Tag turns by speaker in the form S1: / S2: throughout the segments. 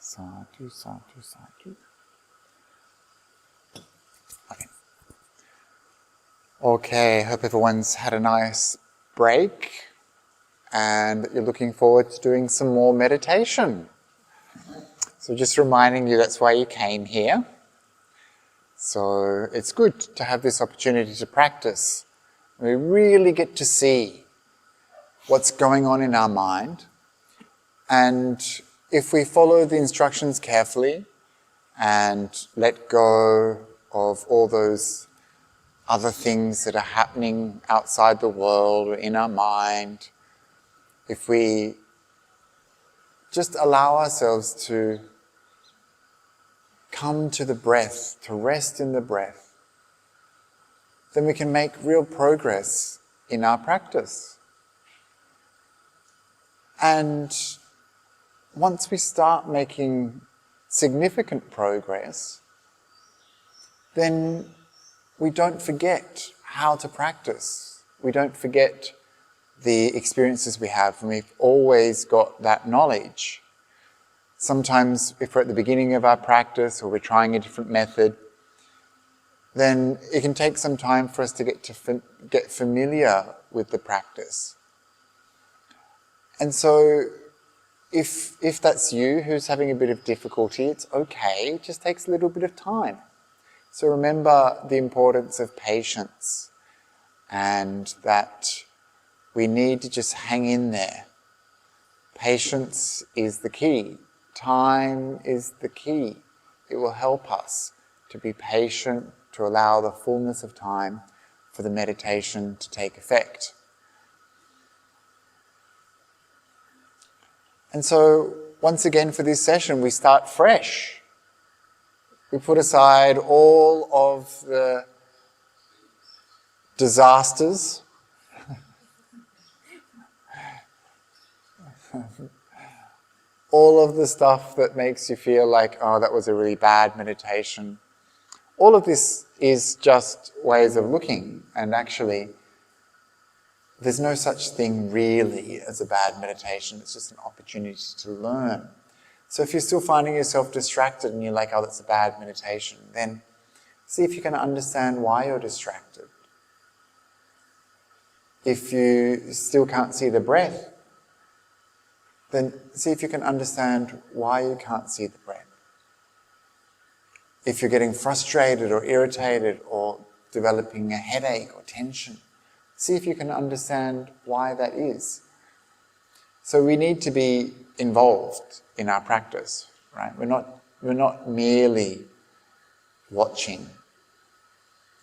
S1: Sadhu, sadhu, sadhu. Okay, hope everyone's had a nice break and that you're looking forward to doing some more meditation. So just reminding you that's why you came here. So it's good to have this opportunity to practice. We really get to see what's going on in our mind, and if we follow the instructions carefully and let go of all those other things that are happening outside the world or in our mind, if we just allow ourselves to come to the breath, to rest in the breath, then we can make real progress in our practice. And once we start making significant progress, then we don't forget how to practice. We don't forget the experiences we have, and we've always got that knowledge. Sometimes if we're at the beginning of our practice or we're trying a different method, then it can take some time for us to get familiar with the practice. And so if that's you who's having a bit of difficulty, it's okay, it just takes a little bit of time. So remember the importance of patience, and that we need to just hang in there. Patience is the key. Time is the key. It will help us to be patient, to allow the fullness of time for the meditation to take effect. And so, once again for this session, we start fresh. We put aside all of the disasters, all of the stuff that makes you feel like, oh, that was a really bad meditation. All of this is just ways of looking, and actually there's no such thing really as a bad meditation. It's just an opportunity to learn. So if you're still finding yourself distracted and you're like, oh, that's a bad meditation, then see if you can understand why you're distracted. If you still can't see the breath, then see if you can understand why you can't see the breath. If you're getting frustrated or irritated or developing a headache or tension, see if you can understand why that is. So we need to be involved in our practice, right? We're not merely watching.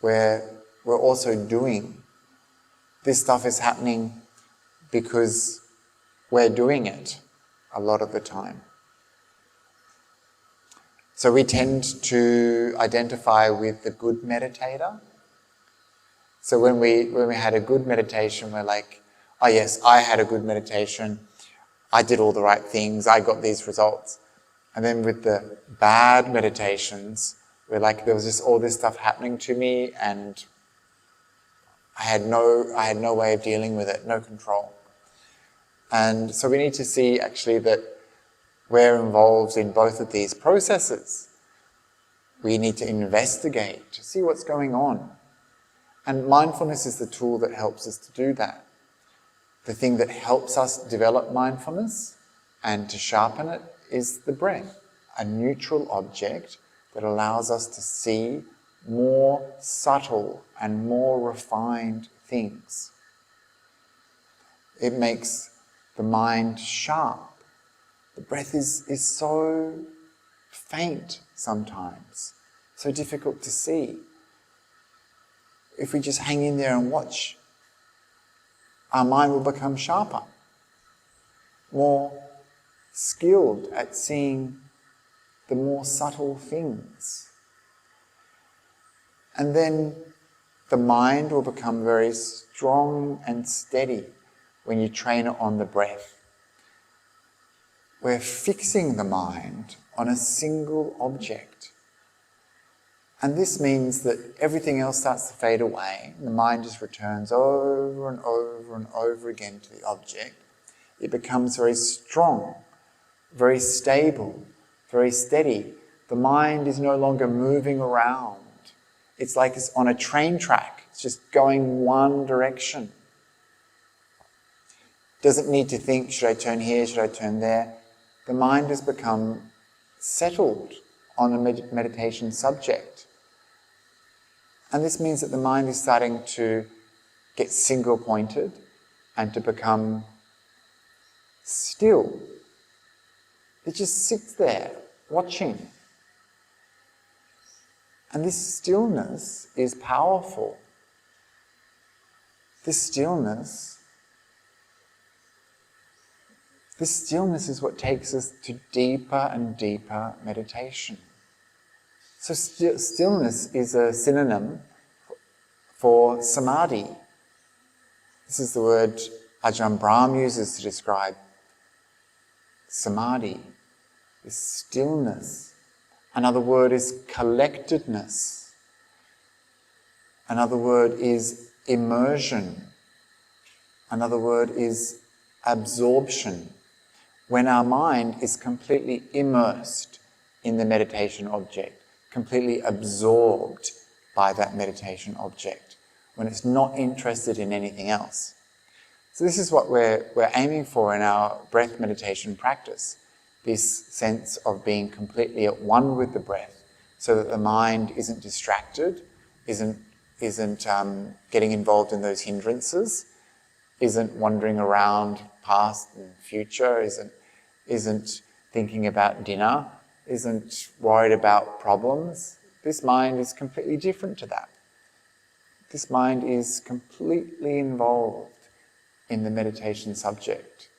S1: We're also doing. This stuff is happening because we're doing it a lot of the time. So we tend to identify with the good meditator. So when we had a good meditation, we're like, oh yes, I had a good meditation. I did all the right things. I got these results. And then with the bad meditations, we're like, there was just all this stuff happening to me, and I had no way of dealing with it, no control. And so we need to see actually that we're involved in both of these processes. We need to investigate to see what's going on. And mindfulness is the tool that helps us to do that. The thing that helps us develop mindfulness and to sharpen it is the breath, a neutral object that allows us to see more subtle and more refined things. It makes the mind sharp. The breath is so faint sometimes, so difficult to see. If we just hang in there and watch, our mind will become sharper, more skilled at seeing the more subtle things. And then the mind will become very strong and steady when you train it on the breath. We're fixing the mind on a single object. And this means that everything else starts to fade away, and the mind just returns over and over and over again to the object. It becomes very strong, very stable, very steady. The mind is no longer moving around. It's like it's on a train track. It's just going one direction. Doesn't need to think, should I turn here, should I turn there? The mind has become settled on a meditation subject. And this means that the mind is starting to get single-pointed and to become still. It just sits there, watching. And this stillness is powerful. This stillness is what takes us to deeper and deeper meditation. So stillness is a synonym for samadhi. This is the word Ajahn Brahm uses to describe samadhi, this stillness. Another word is collectedness. Another word is immersion. Another word is absorption. When our mind is completely immersed in the meditation object, completely absorbed by that meditation object, when it's not interested in anything else. So this is what we're aiming for in our breath meditation practice, this sense of being completely at one with the breath, so that the mind isn't distracted, isn't getting involved in those hindrances, isn't wandering around past and future, isn't thinking about dinner, isn't worried about problems. This mind is completely different to that. This mind is completely involved in the meditation subject.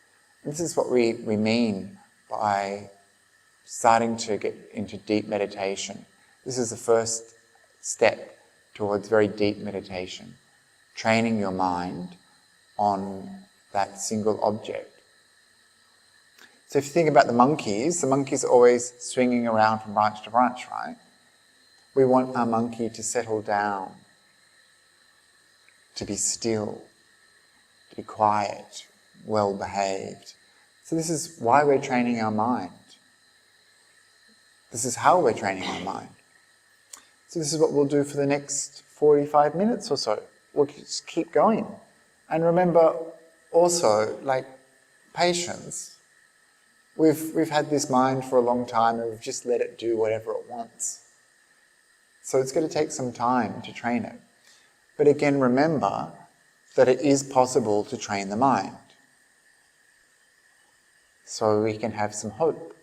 S1: And this is what we mean by starting to get into deep meditation. This is the first step towards very deep meditation, training your mind on that single object. So if you think about the monkeys are always swinging around from branch to branch, right? We want our monkey to settle down, to be still, to be quiet, well-behaved. So this is why we're training our mind. This is how we're training our mind. So this is what we'll do for the next 45 minutes or so. We'll just keep going. And remember also, like, patience. We've had this mind for a long time and we've just let it do whatever it wants. So it's going to take some time to train it. But again, remember that it is possible to train the mind. So we can have some hope.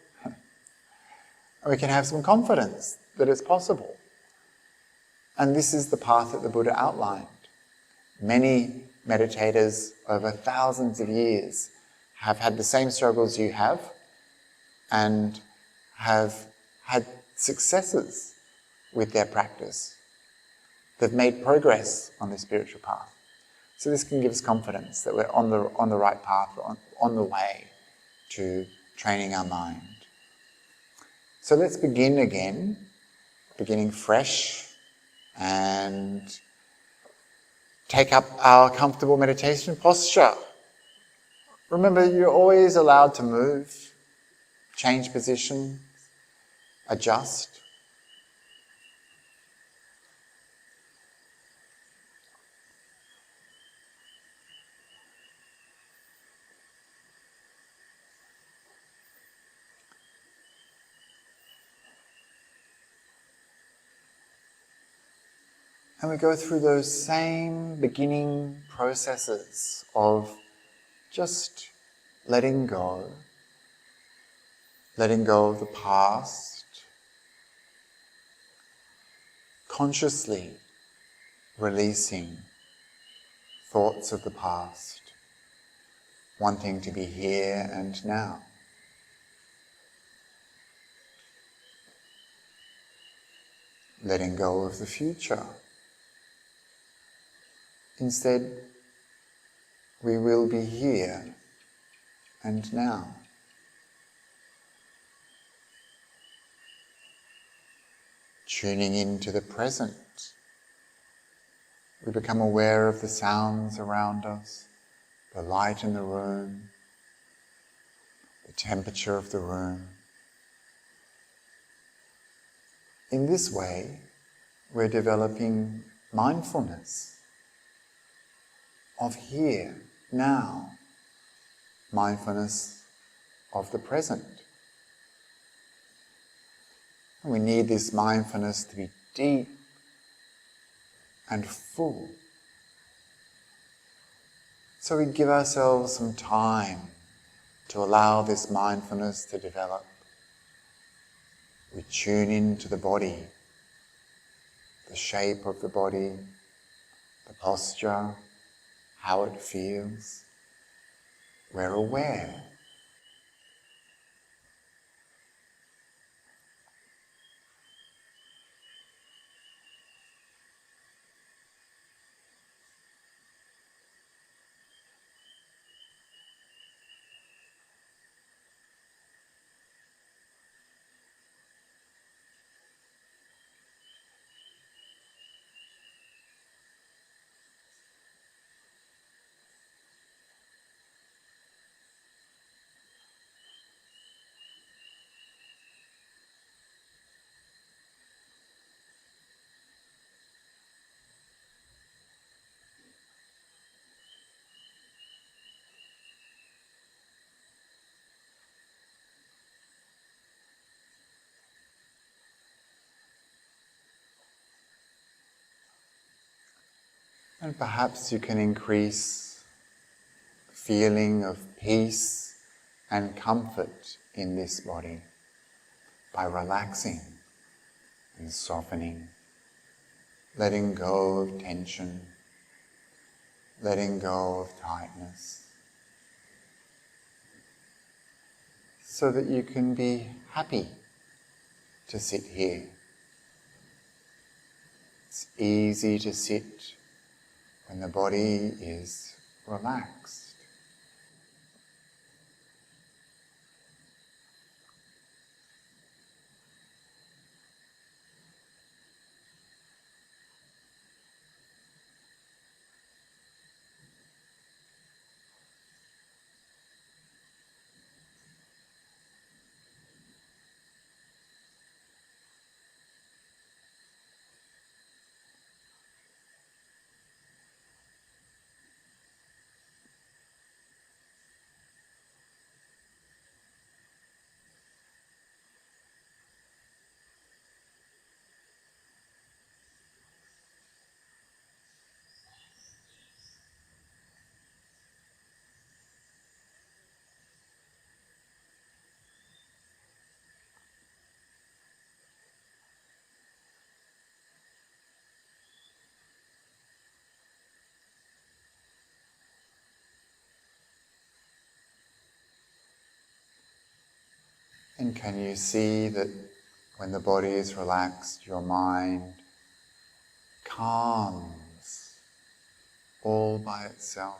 S1: We can have some confidence that it's possible. And this is the path that the Buddha outlined. Many meditators over thousands of years have had the same struggles you have and have had successes with their practice. They've made progress on the spiritual path. So this can give us confidence that we're on the right path, on the way to training our mind. So let's begin again, beginning fresh, and take up our comfortable meditation posture. Remember, you're always allowed to move, change position, adjust. And we go through those same beginning processes of just letting go of the past, consciously releasing thoughts of the past, wanting to be here and now. Letting go of the future. Instead, we will be here and now. Tuning into the present. We become aware of the sounds around us, the light in the room, the temperature of the room, In this way, we're developing mindfulness of here, now, mindfulness of the present. And we need this mindfulness to be deep and full. So we give ourselves some time to allow this mindfulness to develop. We tune into the body, the shape of the body, the posture, how it feels. We're aware. And perhaps you can increase the feeling of peace and comfort in this body by relaxing and softening, letting go of tension, letting go of tightness, so that you can be happy to sit here. It's easy to sit when the body is relaxed. And can you see that when the body is relaxed, your mind calms all by itself?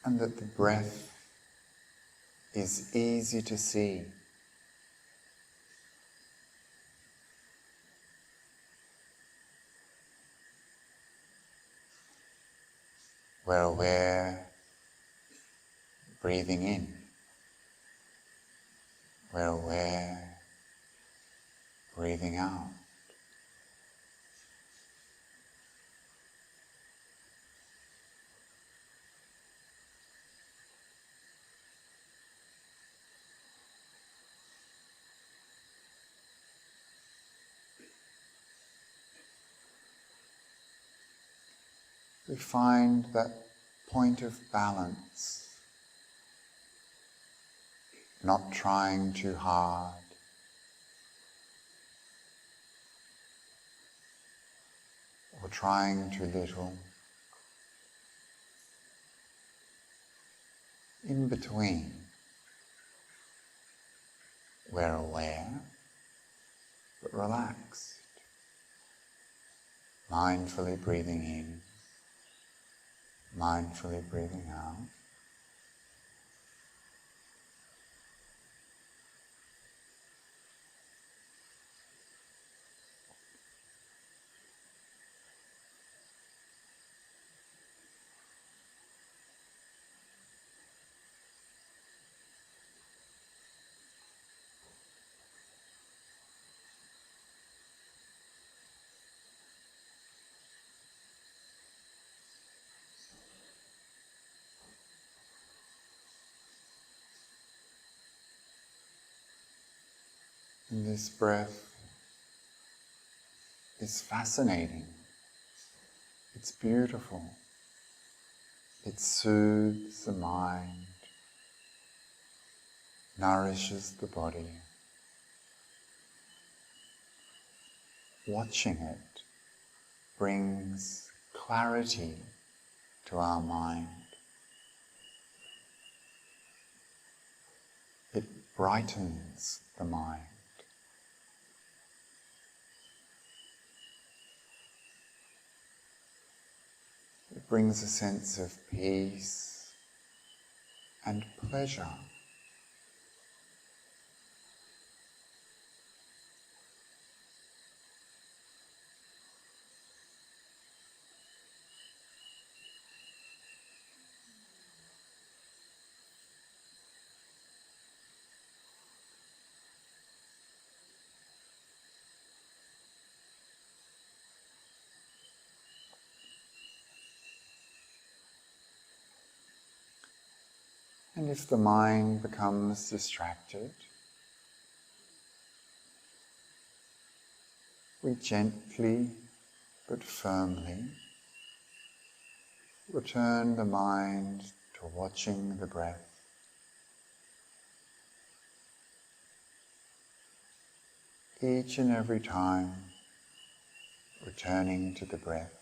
S1: And that the breath is easy to see. We're aware, breathing in. We're aware, breathing out. We find that point of balance, not trying too hard, or trying too little. In between, we're aware, but relaxed, mindfully breathing in, mindfully breathing out. And this breath is fascinating. It's beautiful. It soothes the mind, nourishes the body. Watching it brings clarity to our mind. It brightens the mind. It brings a sense of peace and pleasure. And if the mind becomes distracted, we gently but firmly return the mind to watching the breath. Each and every time, returning to the breath.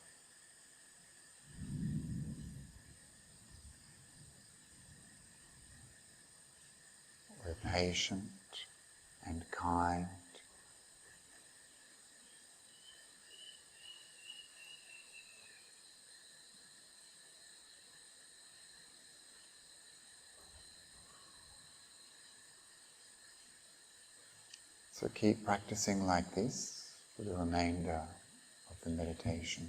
S1: We're patient and kind. So keep practicing like this for the remainder of the meditation.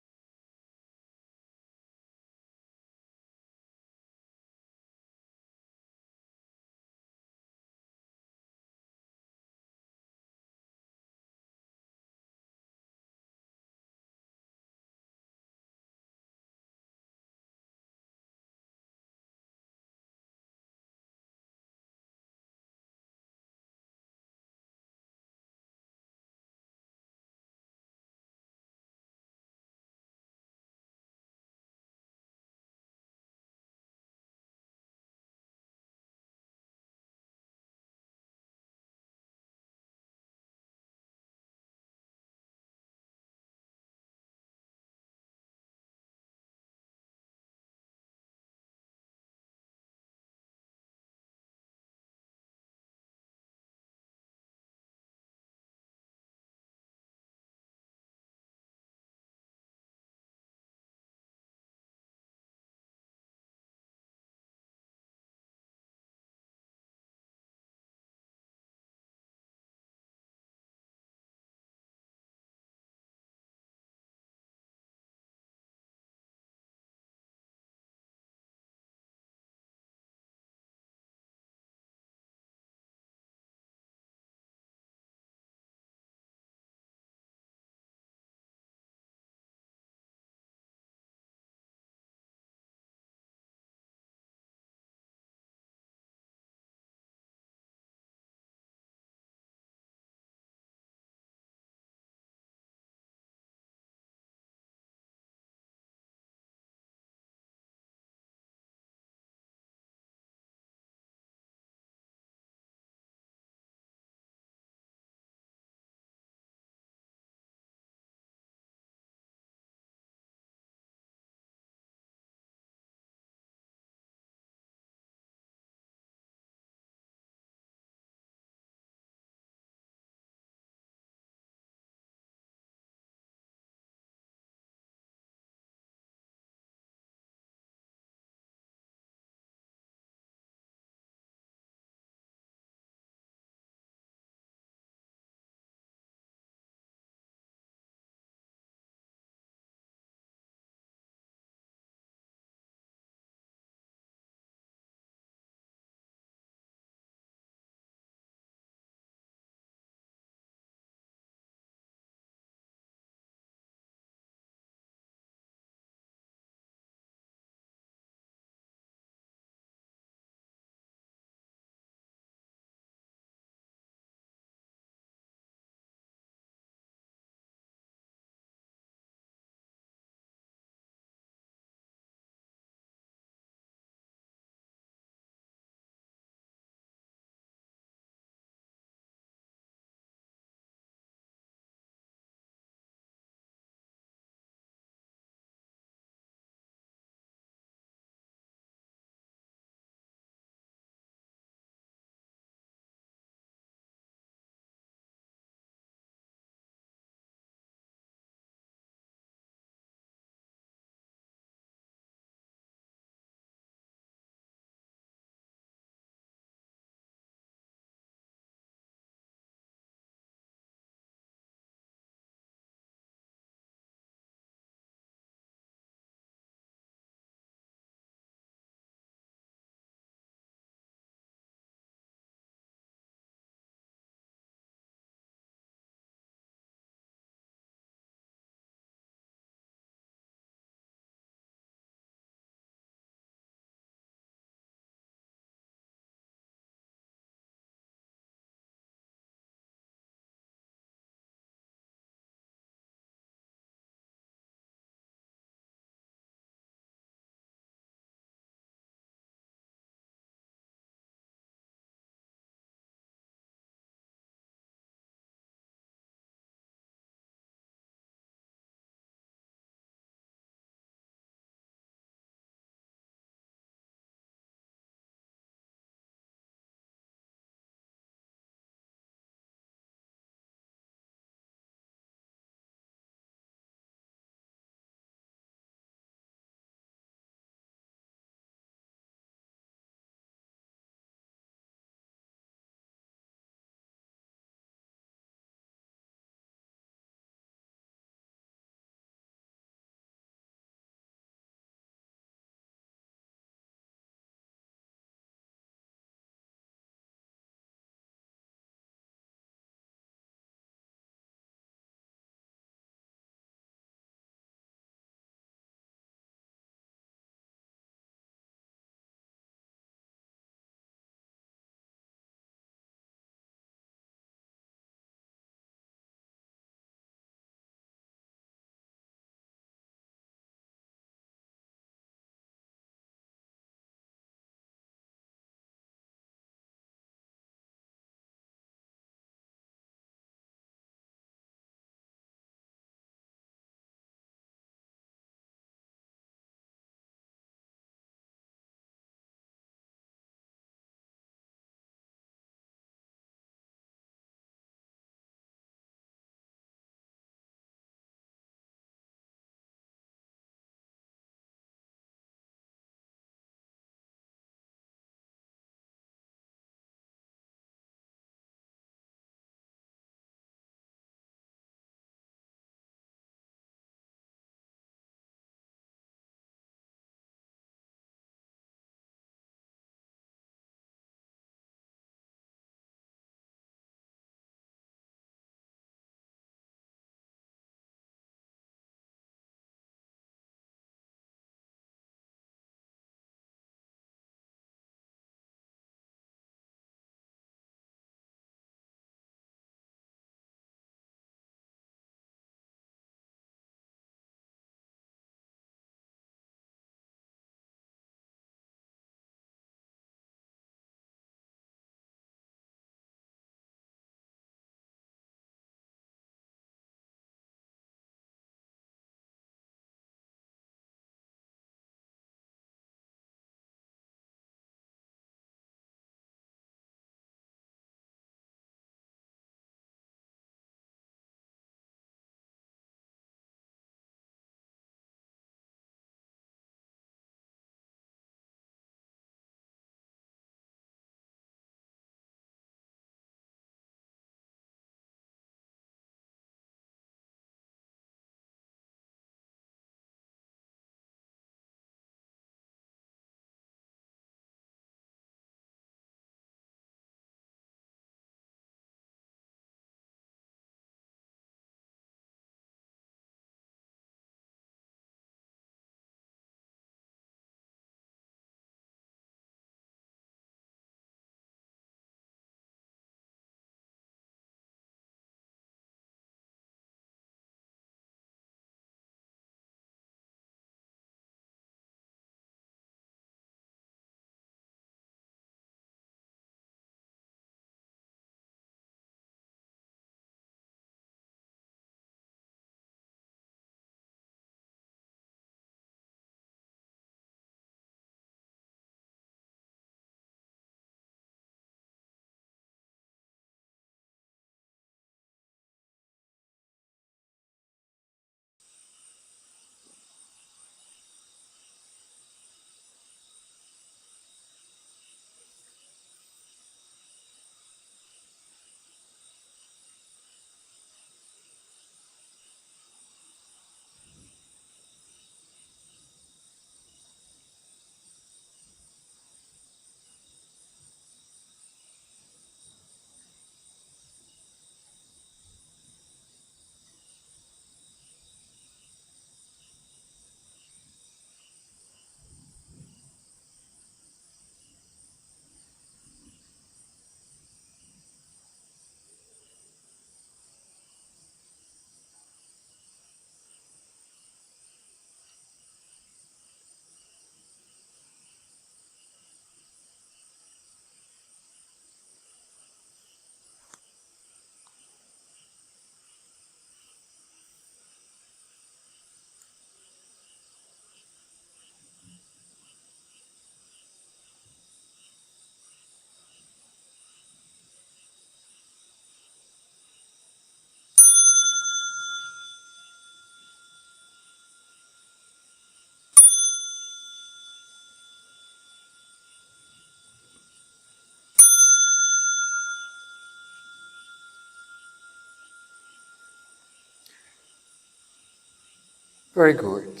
S1: Very good.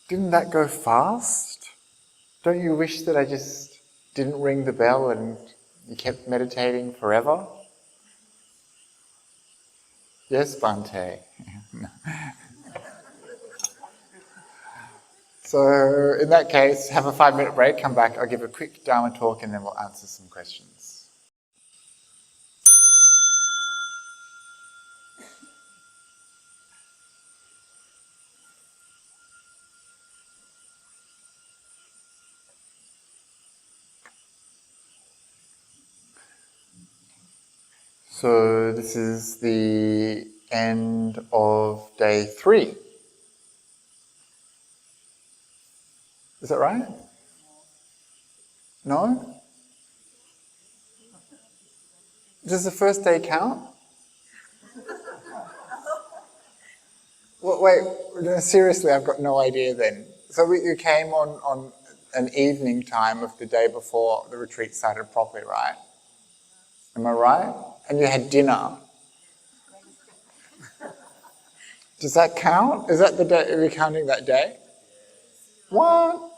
S1: Didn't that go fast? Don't you wish that I just didn't ring the bell and you kept meditating forever? Yes, Bhante. So in that case, have a 5-minute break, come back, I'll give a quick Dharma talk and then we'll answer some questions. So this is the end of day 3. Is that right? No? Does the first day count? Well, wait, no, seriously, I've got no idea then. So you came on an evening time of the day before the retreat started properly, right? Am I right? And you had dinner. Does that count? Is that the day, are we counting that day? What?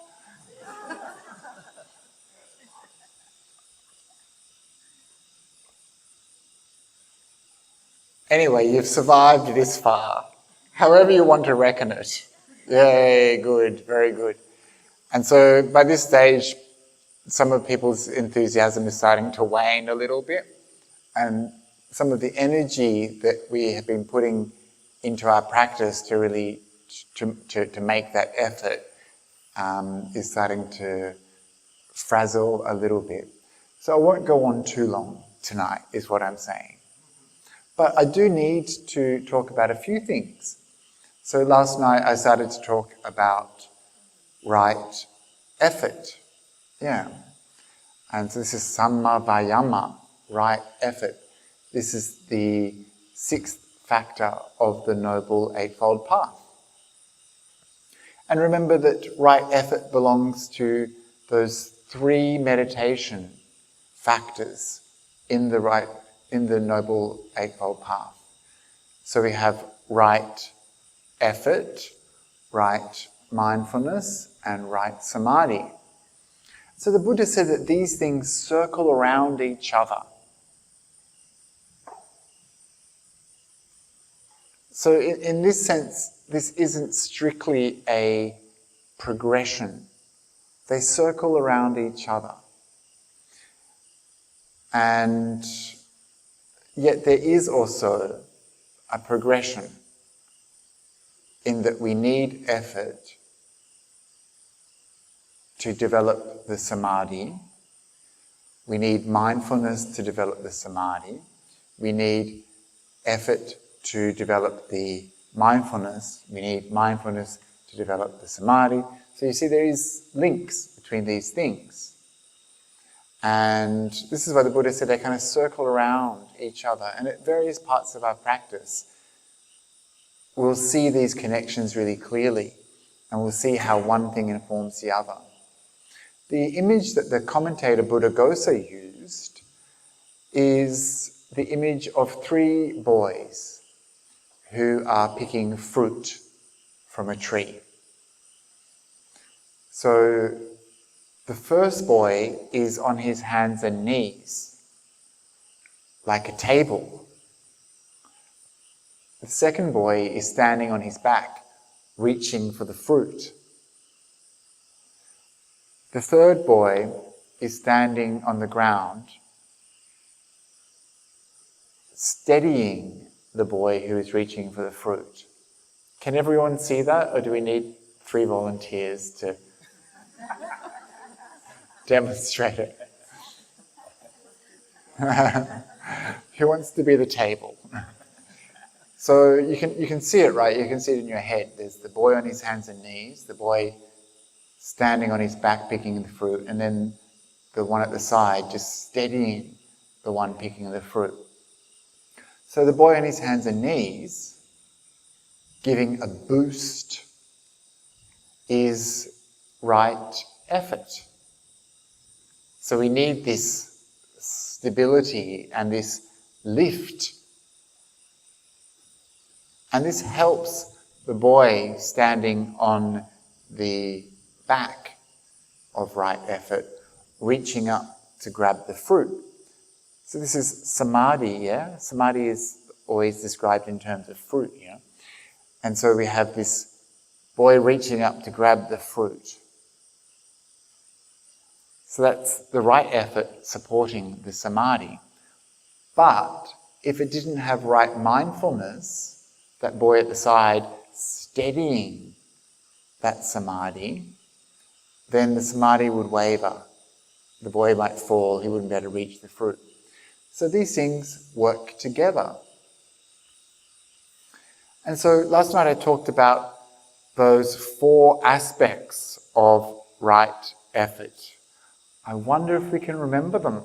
S1: Anyway, you've survived this far. However you want to reckon it. Yay, good, very good. And so by this stage, some of people's enthusiasm is starting to wane a little bit. And some of the energy that we have been putting into our practice to really to make that effort is starting to frazzle a little bit. So I won't go on too long tonight, is what I'm saying. But I do need to talk about a few things. So last night I started to talk about right effort. Yeah. And so this is Samma Vayama, right effort. This is the 6th factor of the Noble Eightfold Path. And remember that right effort belongs to those 3 meditation factors in the Noble Eightfold Path. So we have right effort, right mindfulness, and right samadhi. So the Buddha said that these things circle around each other. So in this sense, this isn't strictly a progression. They circle around each other. And yet there is also a progression in that we need effort to develop the samadhi. We need mindfulness to develop the samadhi. We need effort to develop the mindfulness. We need mindfulness to develop the samadhi. So you see there is links between these things. And this is why the Buddha said they kind of circle around each other. And at various parts of our practice, we'll see these connections really clearly. And we'll see how one thing informs the other. The image that the commentator Buddhaghosa used is the image of 3 boys who are picking fruit from a tree. So the first boy is on his hands and knees, like a table. The second boy is standing on his back, reaching for the fruit. The third boy is standing on the ground, steadying the boy who is reaching for the fruit. Can everyone see that, or do we need 3 volunteers to demonstrate it? Who wants to be the table? So you can see it, right? You can see it in your head. There's the boy on his hands and knees, the boy standing on his back picking the fruit, and then the one at the side just steadying the one picking the fruit. So the boy on his hands and knees, giving a boost, is right effort. So we need this stability and this lift. And this helps the boy standing on the back of right effort, reaching up to grab the fruit. So this is samadhi, yeah? Samadhi is always described in terms of fruit, yeah? And so we have this boy reaching up to grab the fruit. So that's the right effort supporting the samadhi. But if it didn't have right mindfulness, that boy at the side steadying that samadhi, then the samadhi would waver. The boy might fall, he wouldn't be able to reach the fruit. So these things work together. And so last night I talked about those 4 aspects of right effort. I wonder if we can remember them.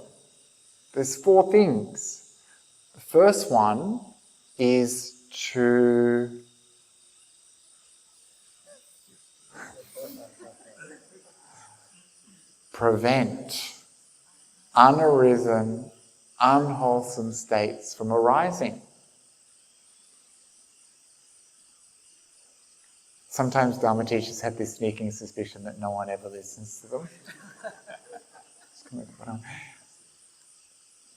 S1: There's 4 things. The first one is to prevent unarisen, unwholesome states from arising. Sometimes Dharma teachers have this sneaking suspicion that no one ever listens to them.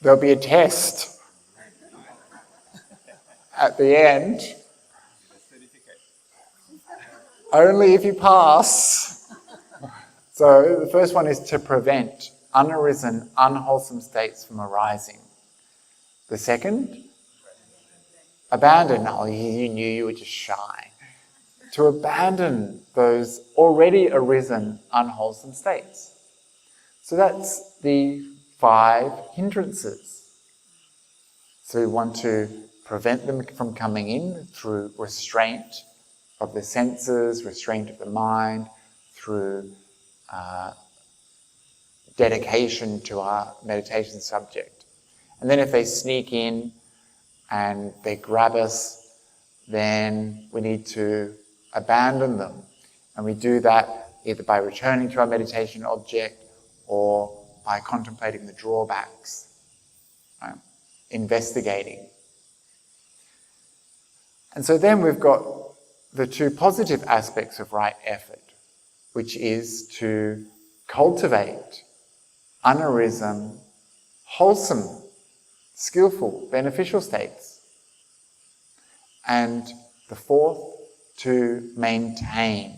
S1: There'll be a test at the end. Only if you pass. So the first one is to prevent unarisen, unwholesome states from arising. The second, abandon. Oh, you knew you were just shy. To abandon those already arisen, unwholesome states. So that's the 5 hindrances. So we want to prevent them from coming in through restraint of the senses, restraint of the mind, through dedication to our meditation subject. And then if they sneak in and they grab us, then we need to abandon them. And we do that either by returning to our meditation object or by contemplating the drawbacks, right? Investigating. And so then we've got the 2 positive aspects of right effort, which is to cultivate unarisen, wholesome, skillful, beneficial states. And the 4th, to maintain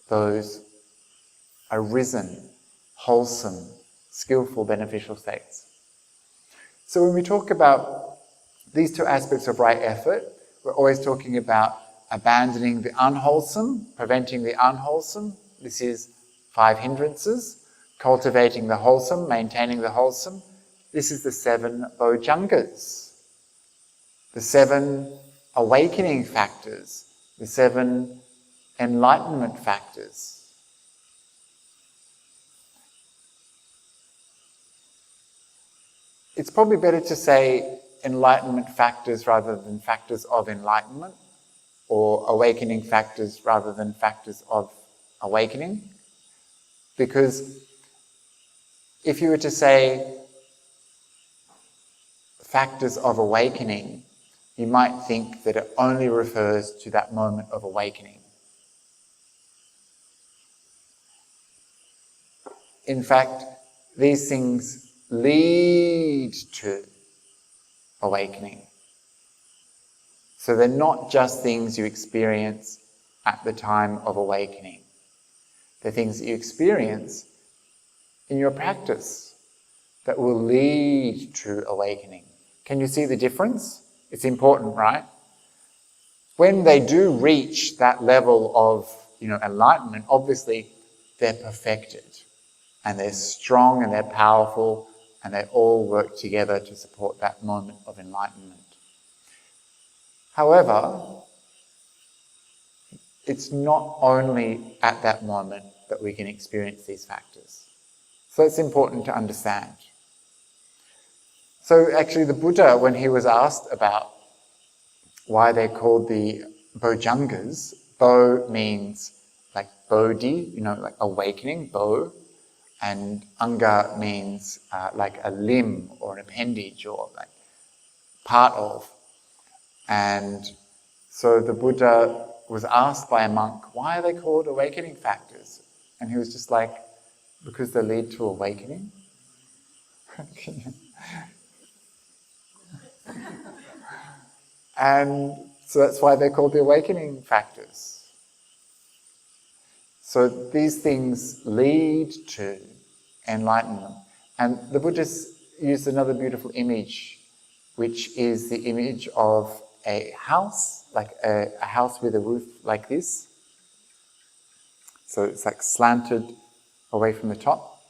S1: those arisen, wholesome, skillful, beneficial states. So when we talk about these 2 aspects of right effort, we're always talking about abandoning the unwholesome, preventing the unwholesome. This is 5 hindrances. Cultivating the wholesome, maintaining the wholesome. This is the 7 bojjhangas, the 7 awakening factors, the 7 enlightenment factors. It's probably better to say enlightenment factors rather than factors of enlightenment, or awakening factors rather than factors of awakening. Because if you were to say factors of awakening, you might think that it only refers to that moment of awakening. In fact, these things lead to awakening. So they're not just things you experience at the time of awakening. They're things that you experience in your practice that will lead to awakening. Can you see the difference? It's important, right? When they do reach that level of, enlightenment, obviously they're perfected and they're strong and they're powerful and they all work together to support that moment of enlightenment. However, it's not only at that moment that we can experience these factors. So it's important to understand. So actually the Buddha, when he was asked about why they're called the bojjhangas, bo means like bodhi, like awakening, bo, and anga means like a limb or an appendage or like part of. And so the Buddha was asked by a monk, why are they called awakening factors? And he was just like, because they lead to awakening. And so that's why they're called the awakening factors. So these things lead to enlightenment. And the Buddhists used another beautiful image, which is the image of a house, like a house with a roof like this. So it's like slanted away from the top.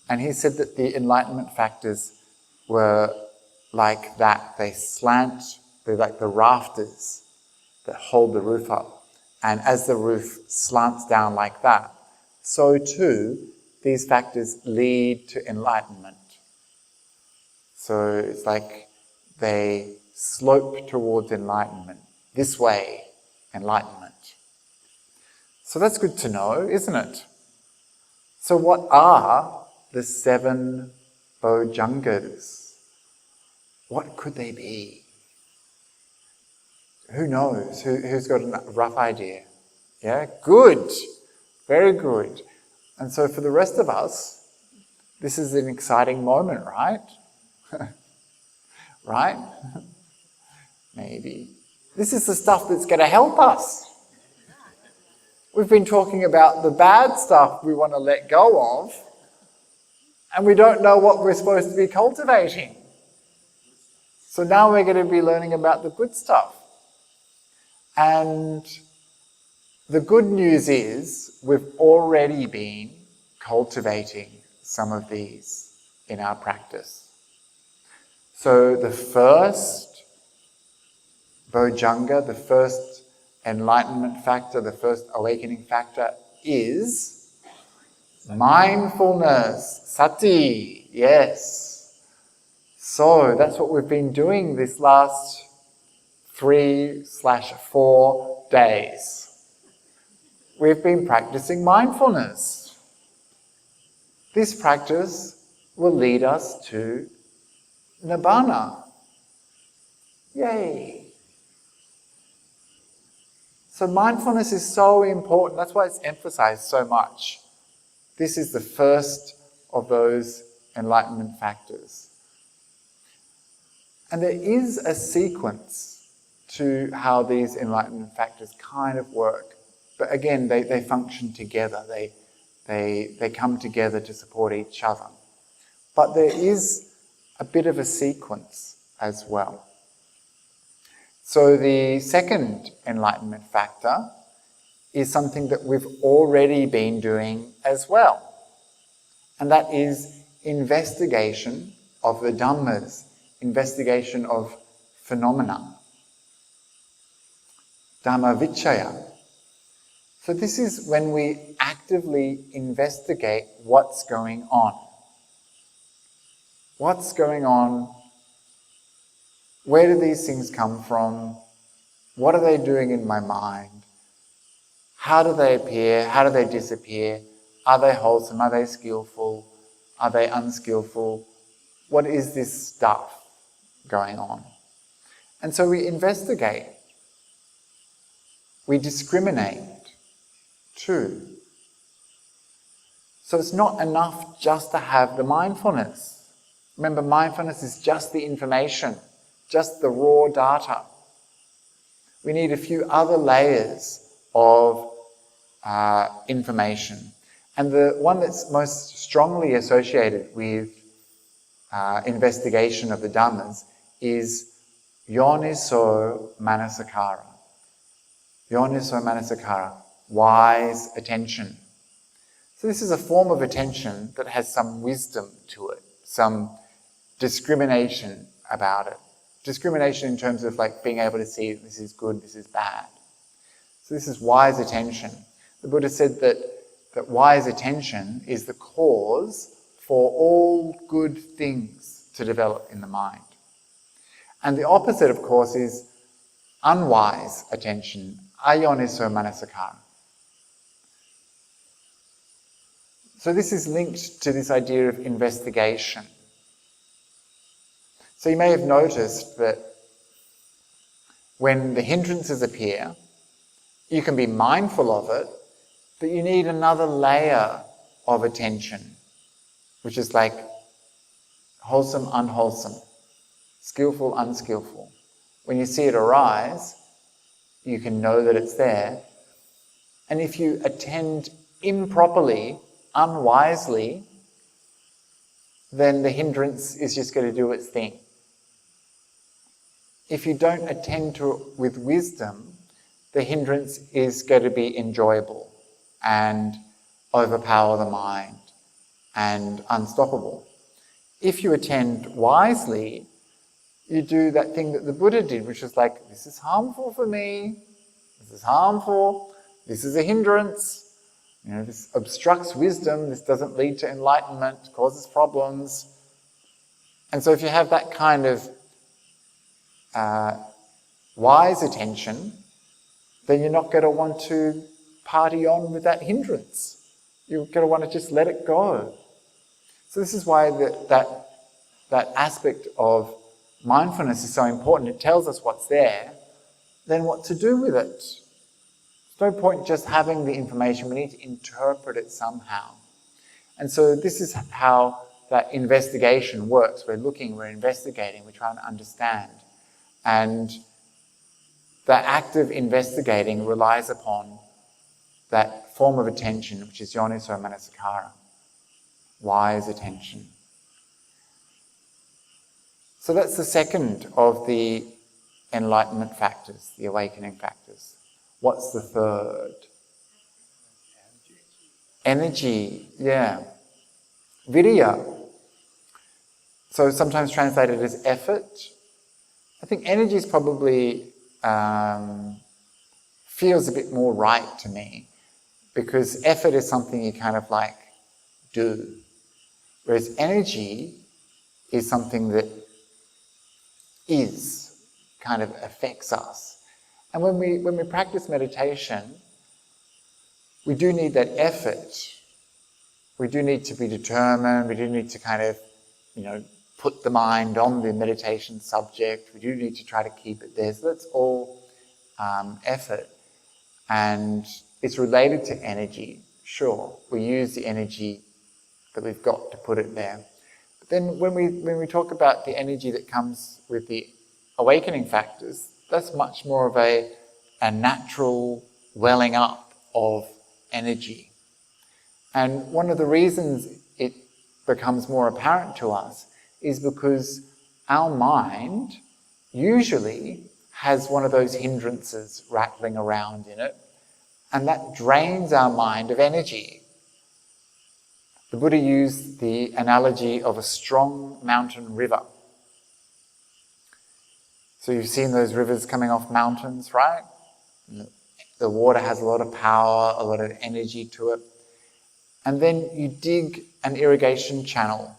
S1: And he said that the enlightenment factors were like that. They slant, they're like the rafters that hold the roof up. And as the roof slants down like that, so too these factors lead to enlightenment. So it's like they slope towards enlightenment. This way, enlightenment. So that's good to know, isn't it? So what are the 7 bojjhangas? What could they be? Who knows? Who's got a rough idea? Yeah? Good. Very good. And so for the rest of us, this is an exciting moment, right? Right? Maybe. This is the stuff that's going to help us. We've been talking about the bad stuff we want to let go of, and we don't know what we're supposed to be cultivating. So now we're going to be learning about the good stuff. And the good news is we've already been cultivating some of these in our practice. So the first bojjhanga, the first enlightenment factor, the first awakening factor is mindfulness, sati, yes. So that's what we've been doing this last 3/4 days. We've been practicing mindfulness. This practice will lead us to Nibbana. Yay! So mindfulness is so important. That's why it's emphasized so much. This is the first of those enlightenment factors. And there is a sequence to how these enlightenment factors kind of work. But again, they function together. They come together to support each other. But there is a bit of a sequence as well. So the second enlightenment factor is something that we've already been doing as well. And that is investigation of the Dhammas, investigation of phenomena. Dhamma vichaya. So this is when we actively investigate what's going on. What's going on? Where do these things come from? What are they doing in my mind? How do they appear? How do they disappear? Are they wholesome? Are they skillful? Are they unskillful? What is this stuff going on? And so we investigate. We discriminate too. So it's not enough just to have the mindfulness. Remember, mindfulness is just the information, just the raw data. We need a few other layers of information. And the one that's most strongly associated with investigation of the Dhammas is yoniso manasakara. Yoniso manasakara, wise attention. So this is a form of attention that has some wisdom to it, some discrimination about it. Discrimination in terms of like being able to see this is good, this is bad. So this is wise attention. The Buddha said that wise attention is the cause for all good things to develop in the mind. And the opposite, of course, is unwise attention, ayoniso manasakara. So this is linked to this idea of investigation. So you may have noticed that when the hindrances appear, You can be mindful of it, but you need another layer of attention, which is like wholesome, unwholesome, skillful, unskillful. When you see it arise, you can know that it's there. And if you attend improperly, unwisely, then the hindrance is just going to do its thing. If you don't attend to it with wisdom, the hindrance is going to be enjoyable and overpower the mind and unstoppable. If you attend wisely, you do that thing that the Buddha did, which is like, this is harmful for me, this is harmful, this is a hindrance, this obstructs wisdom, this doesn't lead to enlightenment, causes problems. And so if you have that kind of wise attention, then you're not going to want to party on with that hindrance. You're going to want to just let it go. So this is why that aspect of mindfulness is so important. It tells us what's there, then what to do with it. There's no point just having the information. We need to interpret it somehow. And so this is how that investigation works. We're looking, we're investigating, we're trying to understand. And the act of investigating relies upon that form of attention, which is yoniso manasikara, wise attention. So that's the second of the enlightenment factors, the awakening factors. What's the third? Energy, yeah. Virya. So sometimes translated as effort. I think energy is probably feels a bit more right to me, because effort is something you kind of like do, whereas energy is something that kind of affects us. And when we practice meditation, we do need that effort. We do need to be determined. We do need to kind of, put the mind on the meditation subject. We do need to try to keep it there. So that's all effort. And it's related to energy. Sure, we use the energy that we've got to put it there. But then when we talk about the energy that comes with the awakening factors, that's much more of a natural welling up of energy. And one of the reasons it becomes more apparent to us is because our mind usually has one of those hindrances rattling around in it, and that drains our mind of energy. The Buddha used the analogy of a strong mountain river. So you've seen those rivers coming off mountains, right? The water has a lot of power, a lot of energy to it. And then you dig an irrigation channel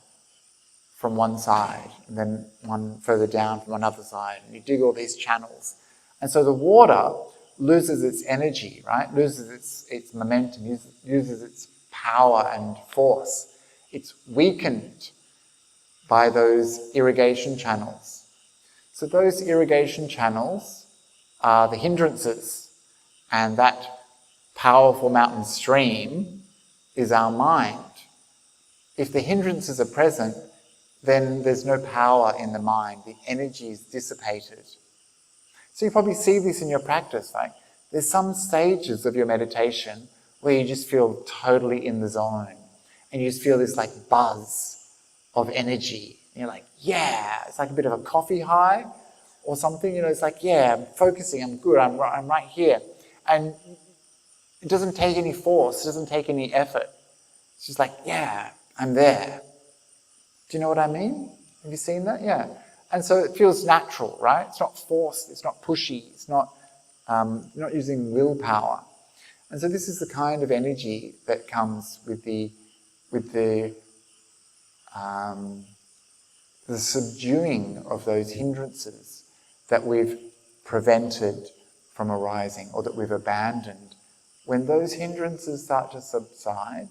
S1: from one side, and then one further down from another side, and you dig all these channels. And so the water loses its energy, right? Loses its momentum, uses its power and force. It's weakened by those irrigation channels. So those irrigation channels are the hindrances, and that powerful mountain stream is our mind. If the hindrances are present, then there's no power in the mind. The energy is dissipated. So you probably see this in your practice. Like, there's some stages of your meditation where you just feel totally in the zone, and you just feel this like buzz of energy. And you're like, yeah, it's like a bit of a coffee high or something. It's like, yeah, I'm focusing, I'm good, I'm right here. And it doesn't take any force, it doesn't take any effort. It's just like, yeah, I'm there. Do you know what I mean? Have you seen that? Yeah. And so it feels natural, right? It's not forced, it's not pushy, it's not, you're not using willpower. And so this is the kind of energy that comes with the subduing of those hindrances that we've prevented from arising or that we've abandoned. When those hindrances start to subside,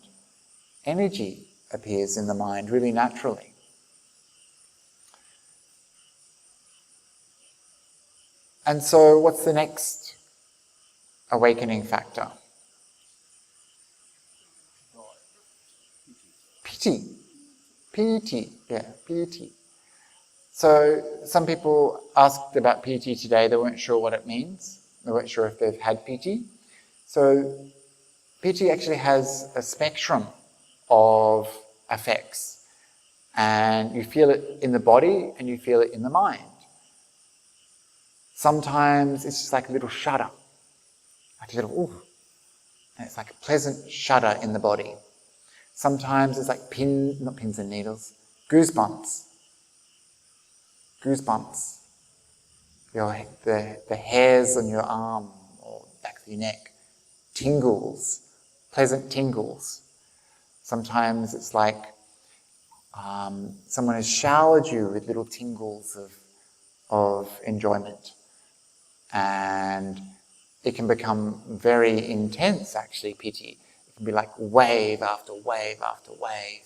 S1: energy appears in the mind really naturally. And so what's the next awakening factor? Piti. Piti. Yeah, piti. So some people asked about piti today. They weren't sure what it means. They weren't sure if they've had piti. So piti actually has a spectrum of effects. And you feel it in the body and you feel it in the mind. Sometimes it's just like a little shudder. Like a little, ooh. And it's like a pleasant shudder in the body. Sometimes it's like not pins and needles, goosebumps. Goosebumps. The hairs on your arm or back of your neck. Tingles. Pleasant tingles. Sometimes it's like someone has showered you with little tingles of enjoyment. And it can become very intense, actually, piti. It can be like wave after wave after wave.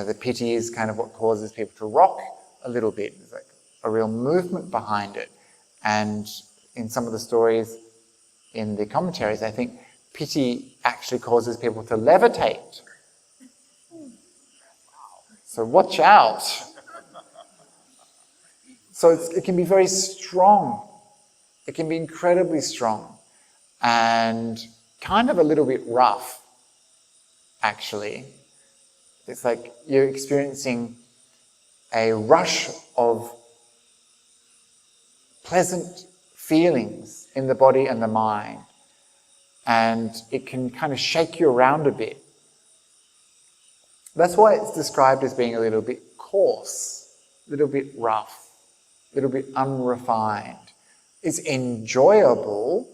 S1: The piti is kind of what causes people to rock a little bit. There's like a real movement behind it. And in some of the stories in the commentaries, I think piti actually causes people to levitate. So watch out. So it can be very strong. It can be incredibly strong and kind of a little bit rough, actually. It's like you're experiencing a rush of pleasant feelings in the body and the mind, and it can kind of shake you around a bit. That's why it's described as being a little bit coarse, a little bit rough, a little bit unrefined. It's enjoyable,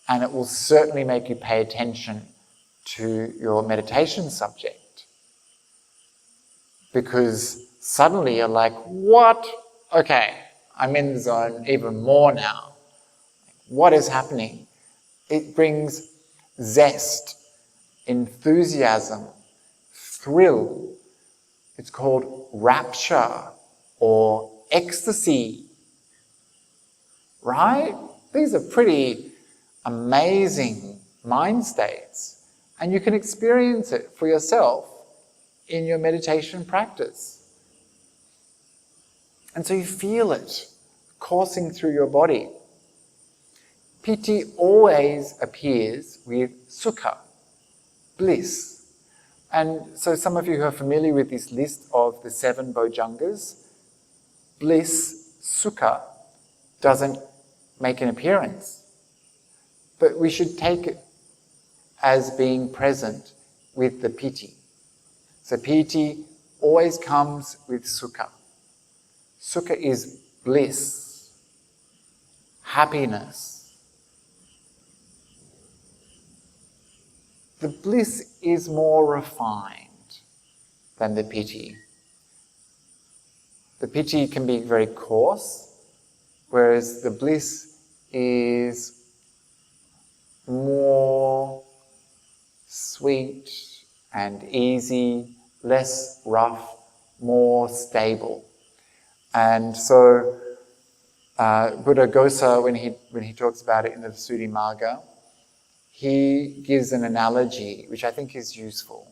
S1: and it will certainly make you pay attention to your meditation subject. Because suddenly you're like, what? Okay, I'm in the zone even more now. What is happening? It brings zest, enthusiasm, thrill. It's called rapture or ecstasy. Right? These are pretty amazing mind states. And you can experience it for yourself in your meditation practice. And so you feel it coursing through your body. Piti always appears with sukha, bliss. And so some of you who are familiar with this list of the 7 bojjhangas, bliss, sukha, doesn't make an appearance. But we should take it as being present with the piti. So piti always comes with sukha. Sukha is bliss, happiness. The bliss is more refined than the piti. The piti can be very coarse, whereas the bliss is more sweet and easy, less rough, more stable. And so Buddha Gosa, when he talks about it in the Visuddhimagga, he gives an analogy which I think is useful.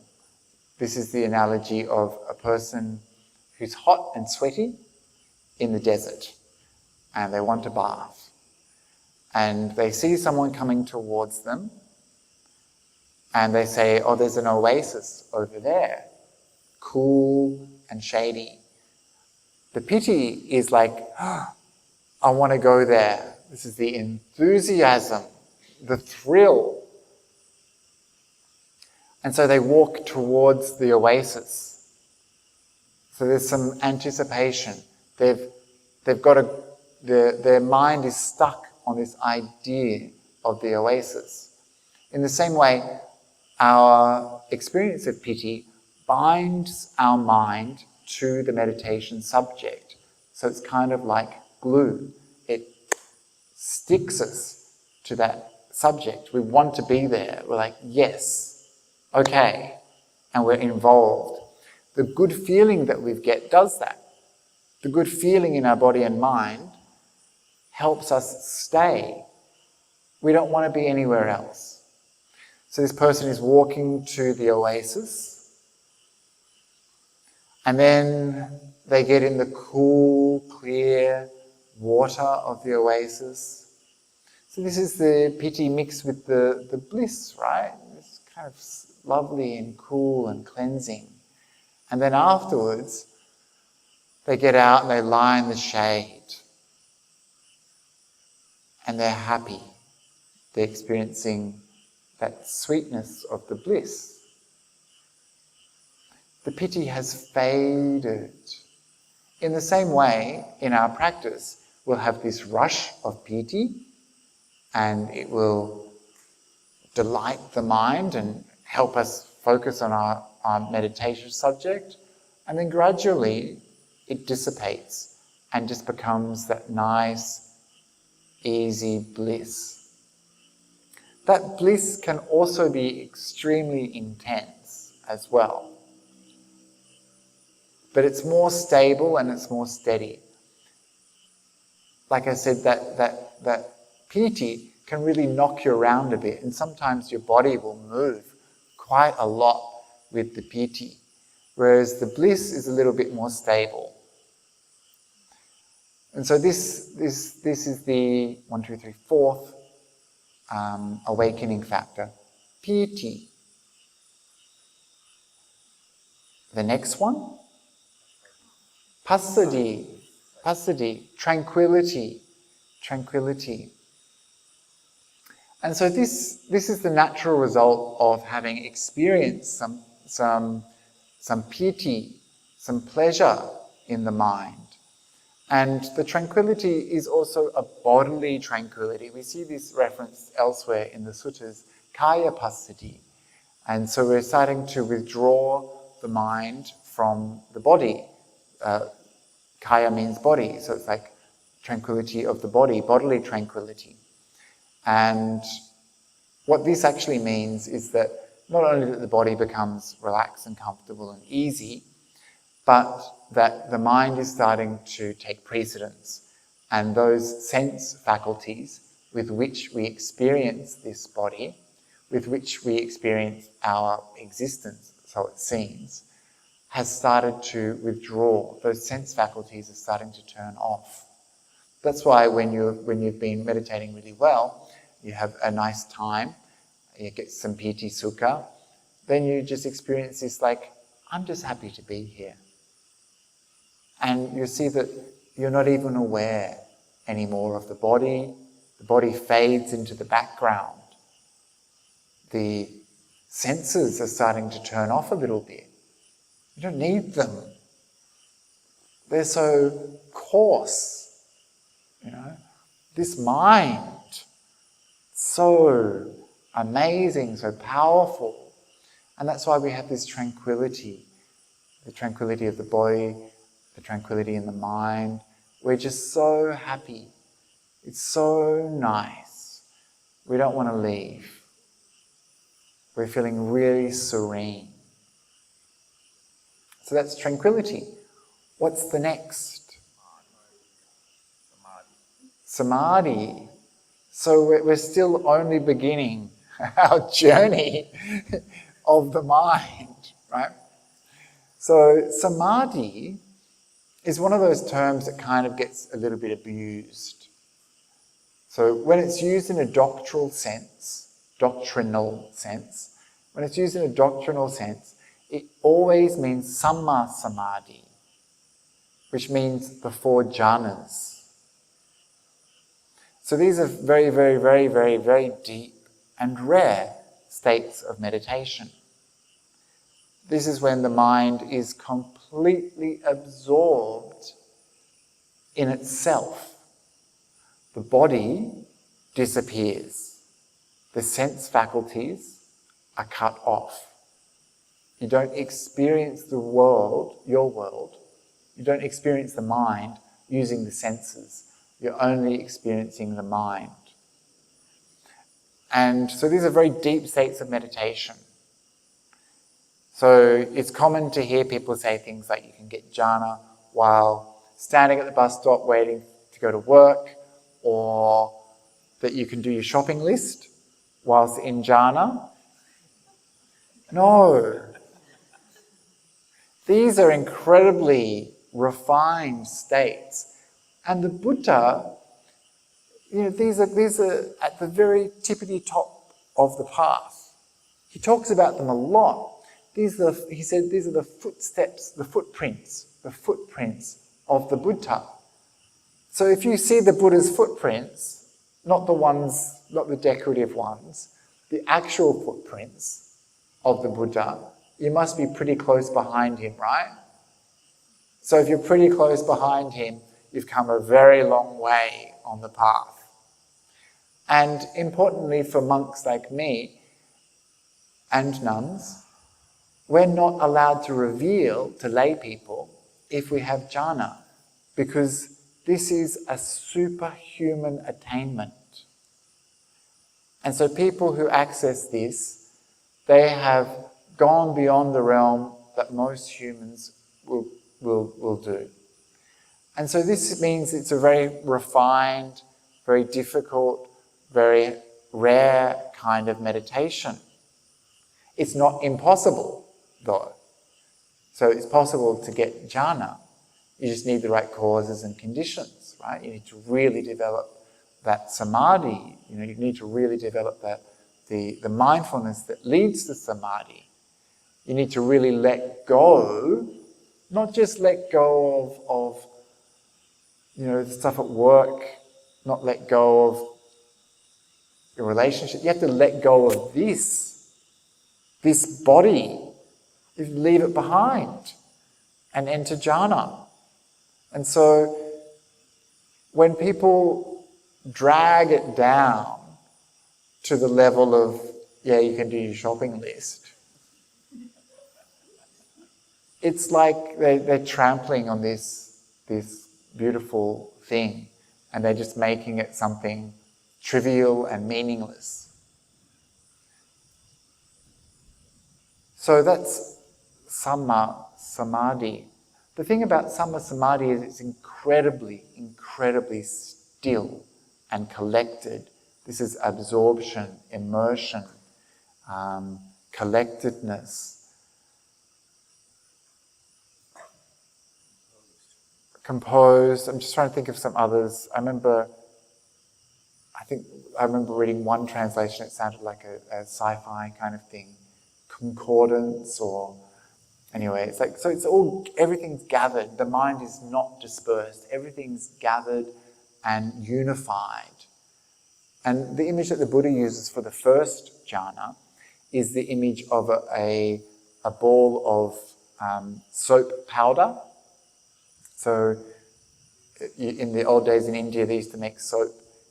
S1: This is the analogy of a person who's hot and sweaty in the desert, and they want a bath. And they see someone coming towards them, and they say, oh, there's an oasis over there, cool and shady. The piti is like, oh, I want to go there. This is the enthusiasm, the thrill. And so they walk towards the oasis. So there's some anticipation. They've got their mind is stuck on this idea of the oasis. In the same way, our experience of piti binds our mind to the meditation subject. So it's kind of like glue. It sticks us to that subject. We want to be there. We're like, yes, okay, and we're involved. The good feeling that we get does that. The good feeling in our body and mind helps us stay We don't want to be anywhere else. So this person is walking to the oasis, and then they get in the cool, clear water of the oasis. So this is the piti mixed with the bliss, right? It's kind of lovely and cool and cleansing. And then afterwards, they get out and they lie in the shade. And they're happy. They're experiencing that sweetness of the bliss. The piti has faded. In the same way, in our practice, we'll have this rush of piti, and it will delight the mind and help us focus on our meditation subject. And then gradually it dissipates and just becomes that nice, easy bliss. That bliss can also be extremely intense as well. But it's more stable and it's more steady. Like I said, that piti can really knock you around a bit, and sometimes your body will move quite a lot with the piti, whereas the bliss is a little bit more stable. And so this is the 1, 2, 3, fourth awakening factor, piti. The next one, passaddhi, tranquility. And so this is the natural result of having experienced some piti, some pleasure in the mind. And the tranquility is also a bodily tranquility. We see this referenced elsewhere in the suttas, kaya passaddhi. And so we're starting to withdraw the mind from the body. Kaya means body, so it's like tranquility of the body, bodily tranquility. And what this actually means is that not only that the body becomes relaxed and comfortable and easy, but that the mind is starting to take precedence, and those sense faculties with which we experience this body, with which we experience our existence, so it seems, has started to withdraw. Those sense faculties are starting to turn off. That's why when you've been meditating really well, you have a nice time, you get some piti sukha, then you just experience this like, I'm just happy to be here. And you see that you're not even aware anymore of the body. The body fades into the background. The senses are starting to turn off a little bit. You don't need them. They're so coarse, This mind, so amazing, so powerful. And that's why we have this tranquility, the tranquility of the body, the tranquility in the mind. We're just so happy. It's so nice. We don't want to leave. We're feeling really serene. So that's tranquility. What's the next? Samadhi. So we're still only beginning our journey of the mind, right? So samadhi is one of those terms that kind of gets a little bit abused. So when it's used in a doctrinal sense, when it's used in a doctrinal sense, it always means samma samadhi, which means the 4 jhanas. So these are very, very, very, very, very deep and rare states of meditation. This is when the mind is completely absorbed in itself. The body disappears. The sense faculties are cut off. You don't experience the world, your world. You don't experience the mind using the senses. You're only experiencing the mind. And so these are very deep states of meditation. So it's common to hear people say things like you can get jhana while standing at the bus stop waiting to go to work, or that you can do your shopping list whilst in jhana. No. These are incredibly refined states. And the Buddha, these are at the very tippity top of the path. He talks about them a lot. He said these are the footsteps, the footprints of the Buddha. So if you see the Buddha's footprints, not the decorative ones, the actual footprints of the Buddha, you must be pretty close behind him, right? So if you're pretty close behind him, you've come a very long way on the path. And importantly for monks like me and nuns, we're not allowed to reveal to lay people if we have jhana, because this is a superhuman attainment. And so people who access this, they have gone beyond the realm that most humans will do. And so this means it's a very refined, very difficult, very rare kind of meditation. It's not impossible, though. So it's possible to get jhana. You just need the right causes and conditions, right? You need to really develop that samadhi. You need to really develop the mindfulness that leads to samadhi. You need to really let go, not just let go of the stuff at work, not let go of your relationship. You have to let go of this body. You leave it behind and enter jhana. And so when people drag it down to the level of, you can do your shopping list, it's like they're trampling on this beautiful thing, and they're just making it something trivial and meaningless. So that's Samma Samadhi. The thing about Samma Samadhi is it's incredibly, incredibly still and collected. This is absorption, immersion, collectedness. Composed. I'm just trying to think of some others. I remember reading one translation. It sounded like a sci-fi kind of thing, concordance, or anyway. It's like, so it's all, everything's gathered. The mind is not dispersed. Everything's gathered and unified. And the image that the Buddha uses for the first jhana is the image of a ball of soap powder. So in the old days in India, they used to make soap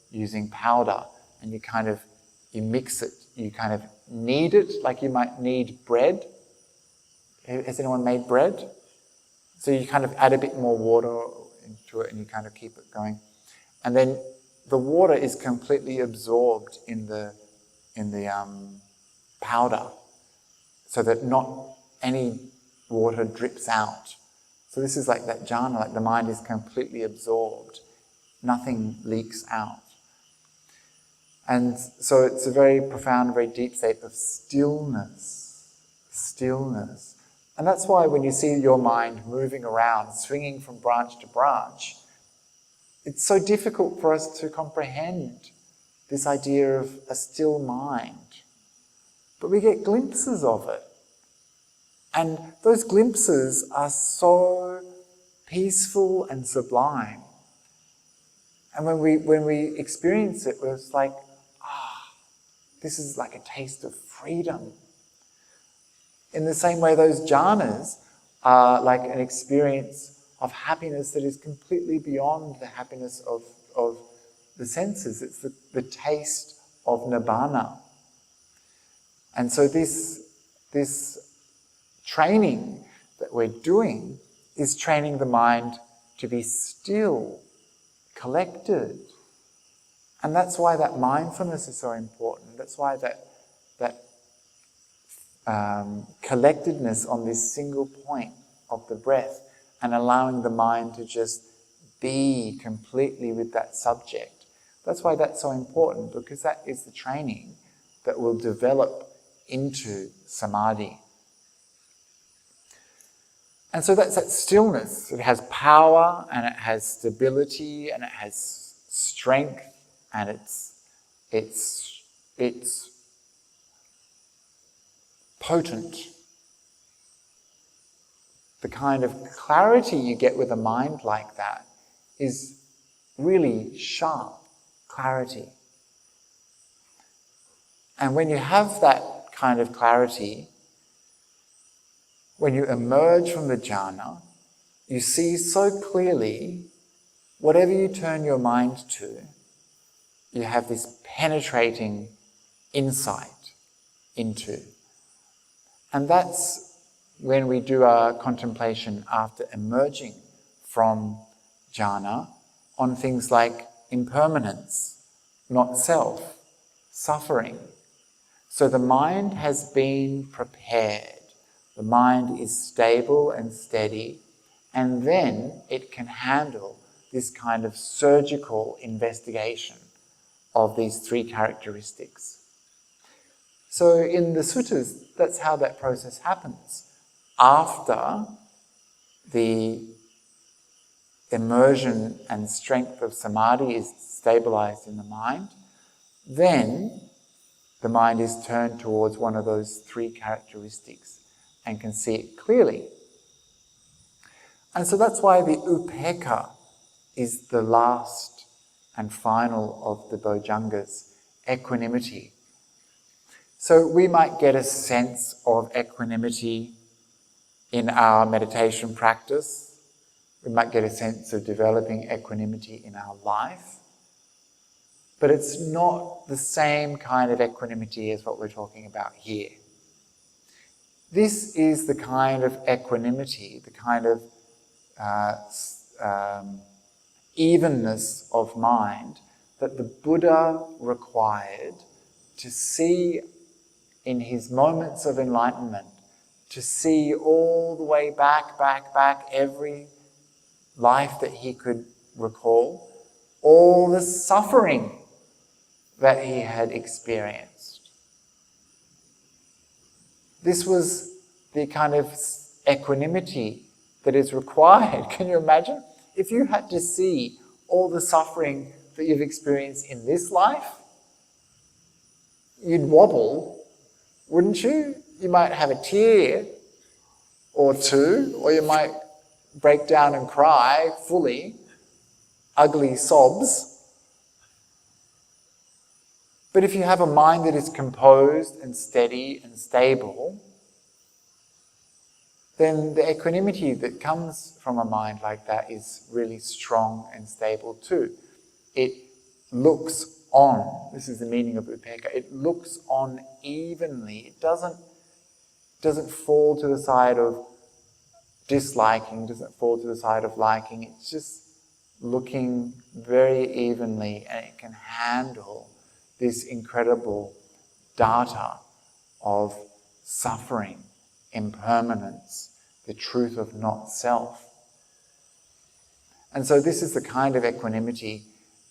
S1: using powder, and you mix it, you kind of knead it like you might knead bread. Has anyone made bread? So you kind of add a bit more water into it and you kind of keep it going. And then the water is completely absorbed in the powder, so that not any water drips out. So this is like that jhana, like the mind is completely absorbed. Nothing leaks out. And so it's a very profound, very deep state of stillness. Stillness. And that's why when you see your mind moving around, swinging from branch to branch, it's so difficult for us to comprehend this idea of a still mind. But we get glimpses of it. And those glimpses are so peaceful and sublime. And when we experience it, it's like, this is like a taste of freedom. In the same way, those jhanas are like an experience of happiness that is completely beyond the happiness of the senses. It's the taste of nibbana. And so this training that we're doing is training the mind to be still, collected. And that's why that mindfulness is so important. That's why that collectedness on this single point of the breath, and allowing the mind to just be completely with that subject That's why that's so important, because that is the training that will develop into samadhi. And so that's that stillness. It has power, and it has stability, and it has strength, and it's potent. The kind of clarity you get with a mind like that is really sharp clarity. And when you have that kind of clarity, when you emerge from the jhana, you see so clearly whatever you turn your mind to, you have this penetrating insight into. And that's when we do our contemplation after emerging from jhana on things like impermanence, not self, suffering. So the mind has been prepared. The mind is stable and steady, and then it can handle this kind of surgical investigation of these three characteristics. So in the suttas, that's how that process happens. After the immersion and strength of samadhi is stabilized in the mind, then the mind is turned towards one of those three characteristics and can see it clearly. And so that's why the upekkha is the last and final of the bojjhangas, equanimity. So we might get a sense of equanimity in our meditation practice. We might get a sense of developing equanimity in our life. But it's not the same kind of equanimity as what we're talking about here. This is the kind of equanimity, the kind of evenness of mind that the Buddha required to see in his moments of enlightenment, to see all the way back, every life that he could recall, all the suffering that he had experienced. This was the kind of equanimity that is required. Can you imagine? If you had to see all the suffering that you've experienced in this life, you'd wobble, wouldn't you? You might have a tear or two, or you might break down and cry fully, ugly sobs. But if you have a mind that is composed and steady and stable, then the equanimity that comes from a mind like that is really strong and stable too. It looks on, this is the meaning of upekkha, it looks on evenly. It doesn't fall to the side of disliking, doesn't fall to the side of liking. It's just looking very evenly, and it can handle this incredible data of suffering, impermanence, the truth of not self. And so this is the kind of equanimity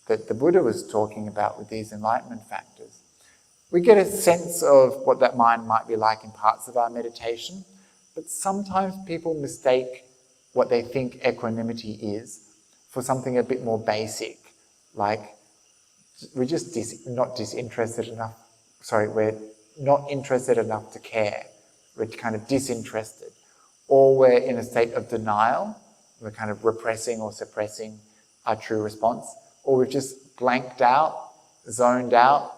S1: that the Buddha was talking about with these enlightenment factors. We get a sense of what that mind might be like in parts of our meditation, but sometimes people mistake what they think equanimity is for something a bit more basic, like we're just not interested enough to care. We're kind of disinterested. Or we're in a state of denial. We're kind of repressing or suppressing our true response. Or we've just blanked out, zoned out.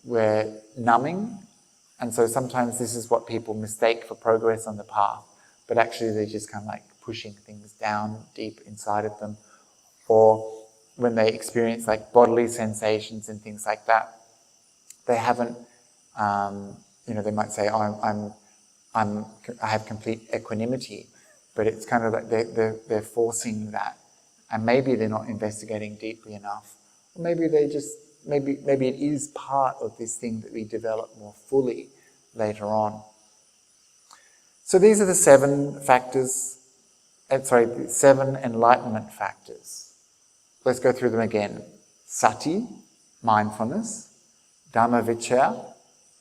S1: We're numbing. And so sometimes this is what people mistake for progress on the path. But actually they're just kind of like pushing things down deep inside of them. Or when they experience like bodily sensations and things like that, they haven't, they might say, oh, I have complete equanimity, but it's kind of like they're forcing that, and maybe they're not investigating deeply enough, or maybe maybe it is part of this thing that we develop more fully later on. So these are the 7 enlightenment factors. Let's go through them again. Sati, mindfulness, Dhamma Vichaya,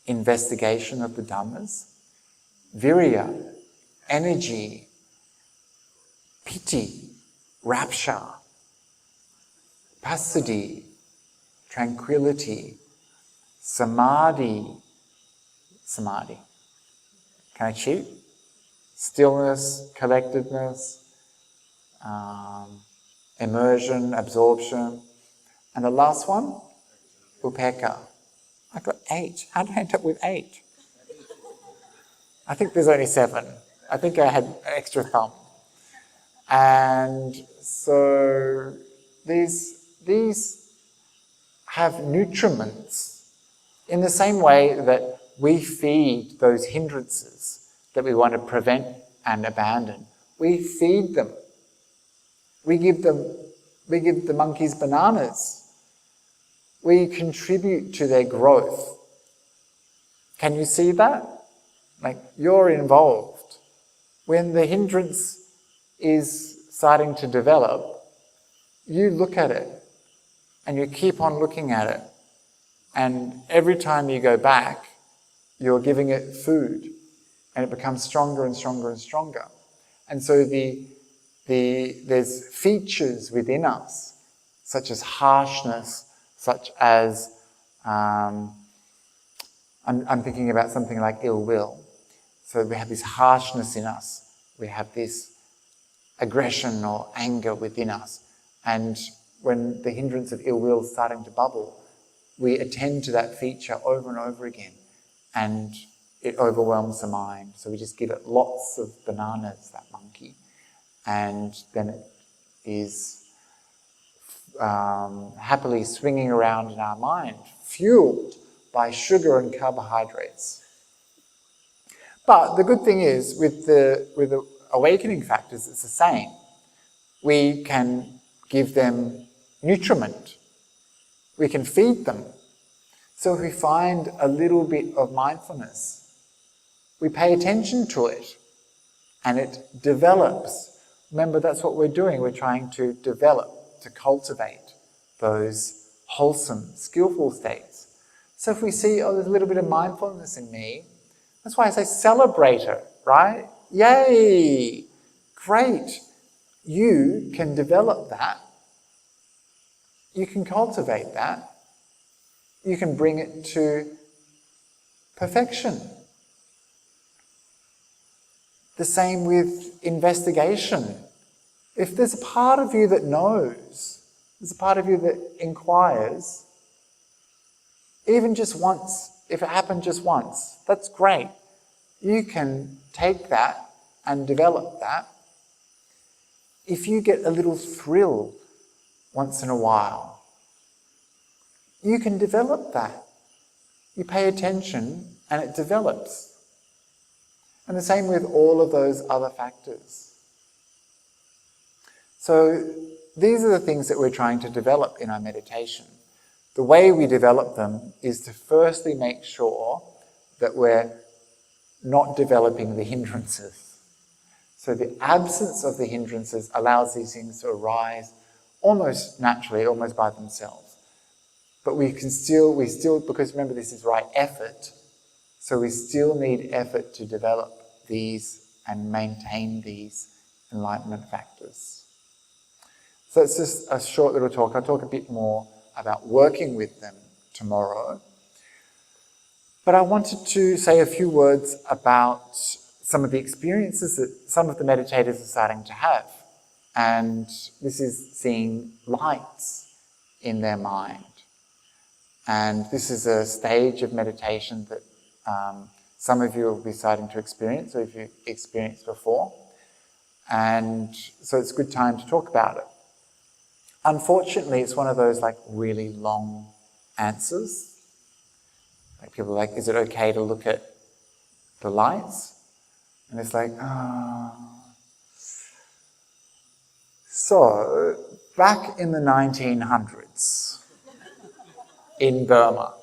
S1: investigation of the Dhammas, Virya, energy, piti, rapture, passaddhi, tranquility, samadhi, can I cheat? Stillness, collectedness, immersion, absorption. And the last one, upekkha. I got 8. How did I end up with 8? I think there's only 7. I think I had an extra thumb. And so these have nutriments in the same way that we feed those hindrances that we want to prevent and abandon. We feed them. We give the monkeys bananas. We contribute to their growth. Can you see that? Like, you're involved. When the hindrance is starting to develop, you look at it and you keep on looking at it. And every time you go back, you're giving it food and it becomes stronger and stronger and stronger. And so there's features within us, such as harshness, such as, I'm thinking about something like ill will. So we have this harshness in us. We have this aggression or anger within us. And when the hindrance of ill will is starting to bubble, we attend to that feature over and over again. And it overwhelms the mind. So we just give it lots of bananas, that monkey. And then it is happily swinging around in our mind, fueled by sugar and carbohydrates. But the good thing is, with the awakening factors, it's the same. We can give them nutriment. We can feed them. So if we find a little bit of mindfulness, we pay attention to it, and it develops. Remember, that's what we're doing. We're trying to develop, to cultivate those wholesome, skillful states. So if we see, oh, there's a little bit of mindfulness in me, that's why I say celebrate it, right? Yay! Great. You can develop that. You can cultivate that. You can bring it to perfection. The same with investigation. If there's a part of you that knows, there's a part of you that inquires, even just once, if it happened just once, that's great. You can take that and develop that. If you get a little thrill once in a while, you can develop that. You pay attention and it develops. And the same with all of those other factors. So these are the things that we're trying to develop in our meditation. The way we develop them is to firstly make sure that we're not developing the hindrances. So the absence of the hindrances allows these things to arise almost naturally, almost by themselves. But we still, because remember this is right effort, so we still need effort to develop these and maintain these enlightenment factors. So it's just a short little talk. I'll talk a bit more about working with them tomorrow. But I wanted to say a few words about some of the experiences that some of the meditators are starting to have. And this is seeing lights in their mind. And this is a stage of meditation that some of you will be starting to experience, or if you've experienced before. And so it's a good time to talk about it. Unfortunately, it's one of those like really long answers. Like people are like, is it okay to look at the lights? And it's like, So, back in the 1900s, in Burma,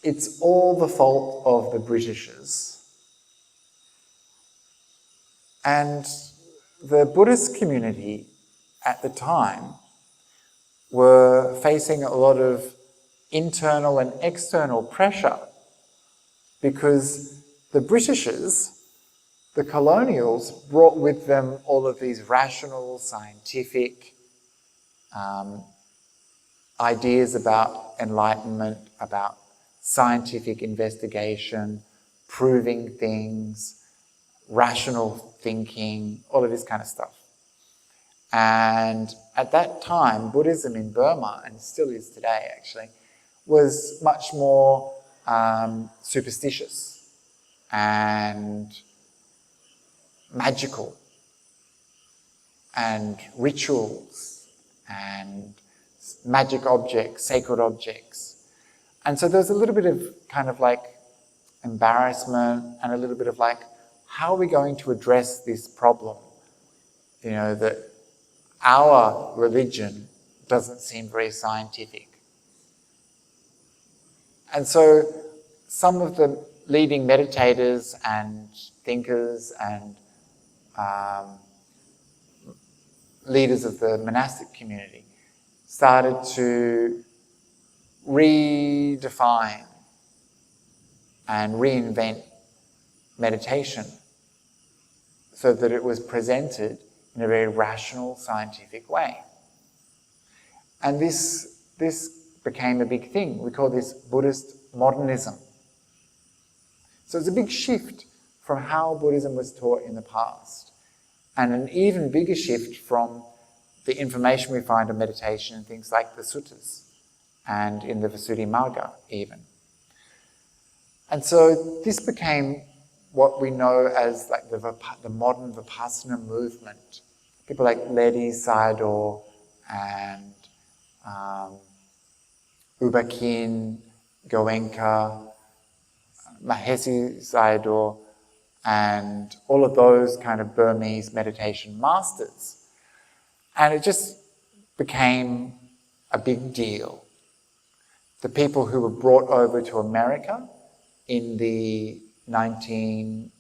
S1: it's all the fault of the Britishers. And the Buddhist community at the time were facing a lot of internal and external pressure because the Britishers, the colonials, brought with them all of these rational, scientific ideas about enlightenment, about scientific investigation, proving things, rational thinking, all of this kind of stuff. And at that time, Buddhism in Burma, and still is today actually, was much more superstitious and magical and rituals and magic objects, sacred objects. And so there was a little bit of kind of like embarrassment and a little bit of like, how are we going to address this problem? You know, that our religion doesn't seem very scientific. And so some of the leading meditators and thinkers and leaders of the monastic community started to redefine and reinvent meditation so that it was presented in a very rational, scientific way. And this became a big thing. We call this Buddhist modernism. So it's a big shift from how Buddhism was taught in the past, and an even bigger shift from the information we find on meditation in things like the suttas and in the Visuddhimagga even. And so this became what we know as like the modern Vipassana movement. People like Ledi Sayadaw and Ubakin, Goenka, Mahesi Sayadaw, and all of those kind of Burmese meditation masters. And it just became a big deal. The people who were brought over to America in the 1970s,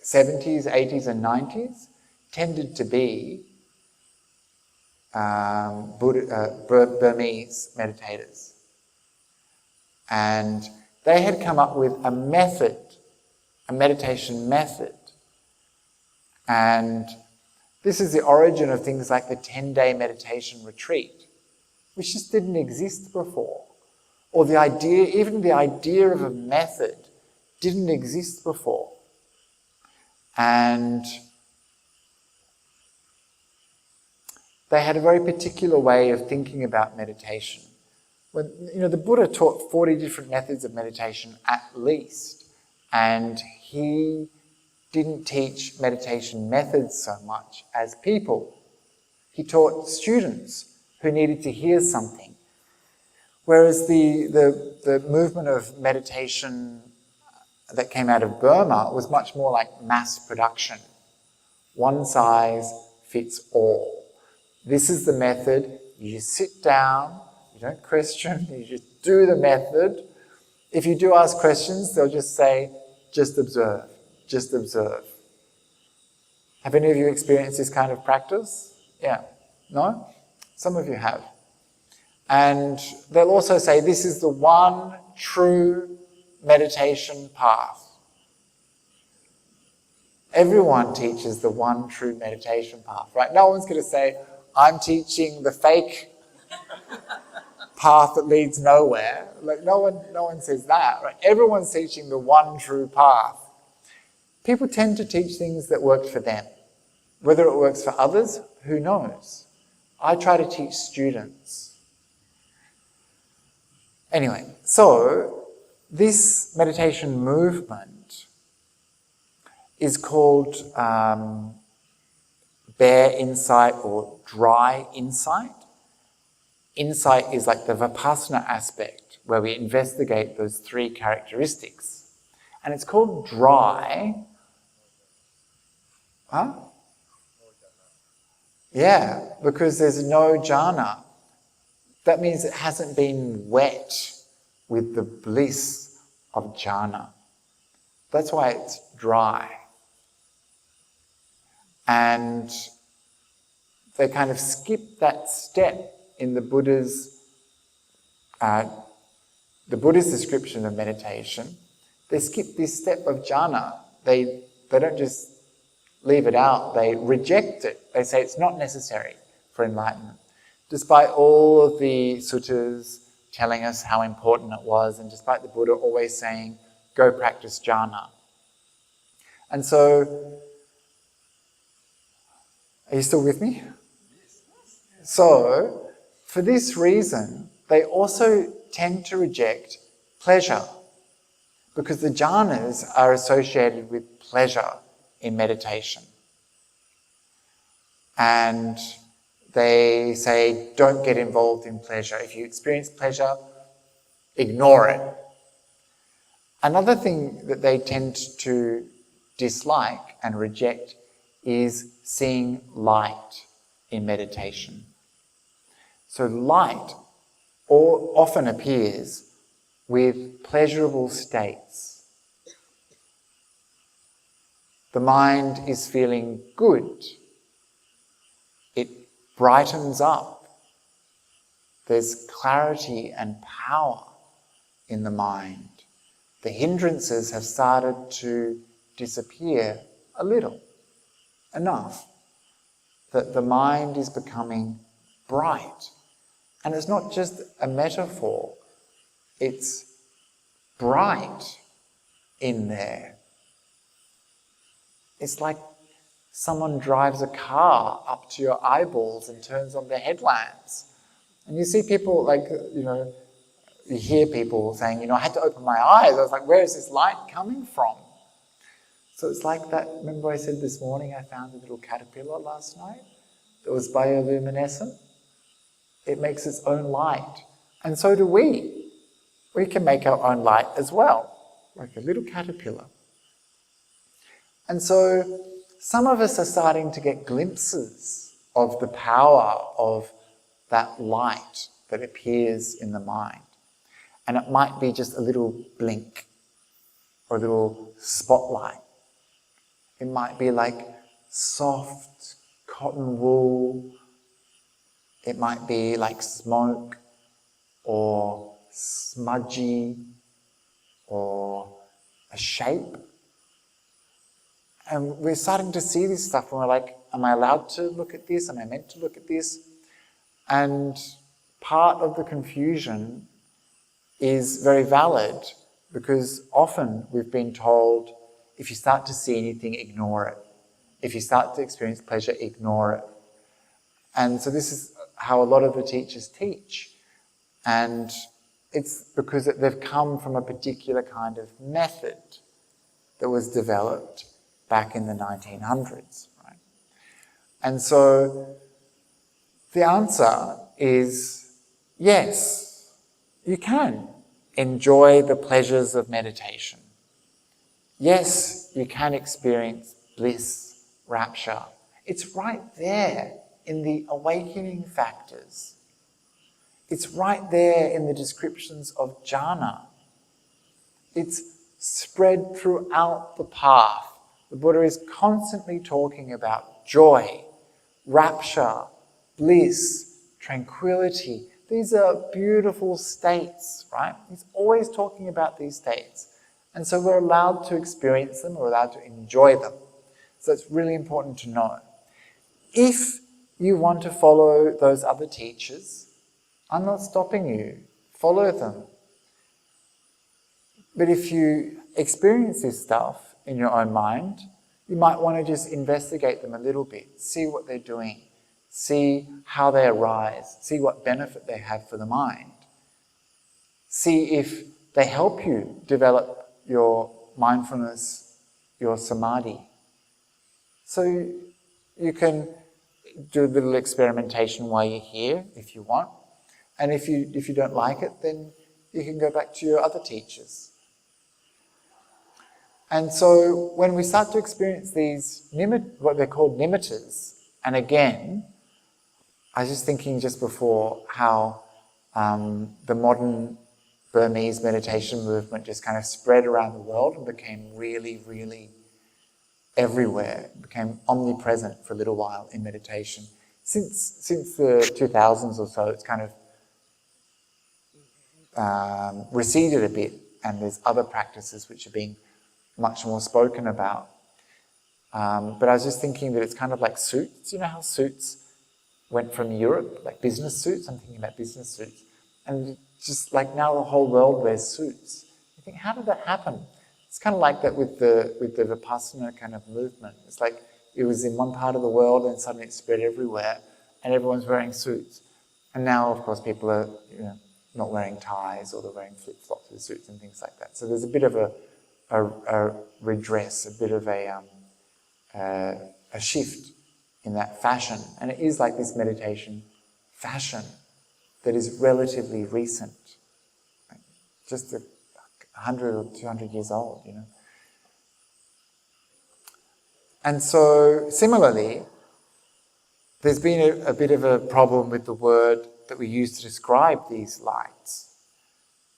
S1: 80s and 90s tended to be Burmese meditators. And they had come up with a method, a meditation method. And this is the origin of things like the 10-day meditation retreat, which just didn't exist before. Or the idea, even the idea of a method didn't exist before. And they had a very particular way of thinking about meditation. When, you know, the Buddha taught 40 different methods of meditation at least, and he didn't teach meditation methods so much as people. He taught students who needed to hear something. Whereas the movement of meditation that came out of Burma was much more like mass production. One size fits all. This is the method. You just sit down, you don't question, you just do the method. If you do ask questions, they'll just say, just observe, just observe. Have any of you experienced this kind of practice? Yeah. No? Some of you have. And they'll also say, this is the one true meditation path. Everyone teaches the one true meditation path, right? No one's going to say, I'm teaching the fake path that leads nowhere. Like no one says that, right? Everyone's teaching the one true path. People tend to teach things that work for them. Whether it works for others, who knows? I try to teach students. Anyway, so this meditation movement is called bare insight or dry insight. Insight is like the Vipassana aspect, where we investigate those three characteristics. And it's called dry. Huh? Yeah, because there's no jhana. That means it hasn't been wet with the bliss of jhana. That's why it's dry. And they kind of skip that step in the Buddha's description of meditation, they skip this step of jhana. They don't just leave it out, they reject it. They say it's not necessary for enlightenment. Despite all of the suttas telling us how important it was, and despite the Buddha always saying, go practice jhana. And so, are you still with me? So, for this reason, they also tend to reject pleasure, because the jhanas are associated with pleasure in meditation. And they say, don't get involved in pleasure. If you experience pleasure, ignore it. Another thing that they tend to dislike and reject is seeing light in meditation. So light often appears with pleasurable states. The mind is feeling good. It brightens up. There's clarity and power in the mind. The hindrances have started to disappear a little, enough that the mind is becoming bright. And it's not just a metaphor, it's bright in there. It's like someone drives a car up to your eyeballs and turns on their headlamps. And you see people you hear people saying, I had to open my eyes. I was like, where is this light coming from? So it's like that. Remember I said this morning I found a little caterpillar last night that was bioluminescent? It makes its own light. And so do we. We can make our own light as well, like a little caterpillar. And so some of us are starting to get glimpses of the power of that light that appears in the mind. And it might be just a little blink or a little spotlight. It might be like soft cotton wool. It might be like smoke or smudgy or a shape. And we're starting to see this stuff and we're like, am I allowed to look at this? Am I meant to look at this? And part of the confusion is very valid, because often we've been told, if you start to see anything, ignore it. If you start to experience pleasure, ignore it. And so this is how a lot of the teachers teach. And it's because they've come from a particular kind of method that was developed back in the 1900s, right? And so the answer is yes, you can enjoy the pleasures of meditation. Yes, you can experience bliss, rapture. It's right there in the awakening factors. It's right there in the descriptions of jhana. It's spread throughout the path. The Buddha is constantly talking about joy, rapture, bliss, tranquility. These are beautiful states, right? He's always talking about these states. And so we're allowed to experience them, we're allowed to enjoy them. So it's really important to know. If you want to follow those other teachers, I'm not stopping you. Follow them. But if you experience this stuff in your own mind, you might want to just investigate them a little bit, see what they're doing, see how they arise, see what benefit they have for the mind. See if they help you develop your mindfulness, your samadhi. So you can do a little experimentation while you're here if you want. And if you don't like it, then you can go back to your other teachers. And so when we start to experience these, what they're called nimittas, and again, I was just thinking just before how the modern Burmese meditation movement just kind of spread around the world and became really, really everywhere. It became omnipresent for a little while in meditation. since the 2000s or so, it's kind of receded a bit, and there's other practices which are being much more spoken about. But I was just thinking that it's kind of like suits. You know how suits went from Europe, like business suits? I'm thinking about business suits. And just like now the whole world wears suits. You think, how did that happen? It's kind of like that with the Vipassana kind of movement. It's like it was in one part of the world and suddenly it spread everywhere and everyone's wearing suits. And now, of course, people are not wearing ties, or they're wearing flip-flops with suits and things like that. So there's a bit of a redress, a bit of a shift in that fashion. And it is like this meditation fashion that is relatively recent, like just 100 or 200 years old, And so, similarly, there's been a bit of a problem with the word that we use to describe these lights.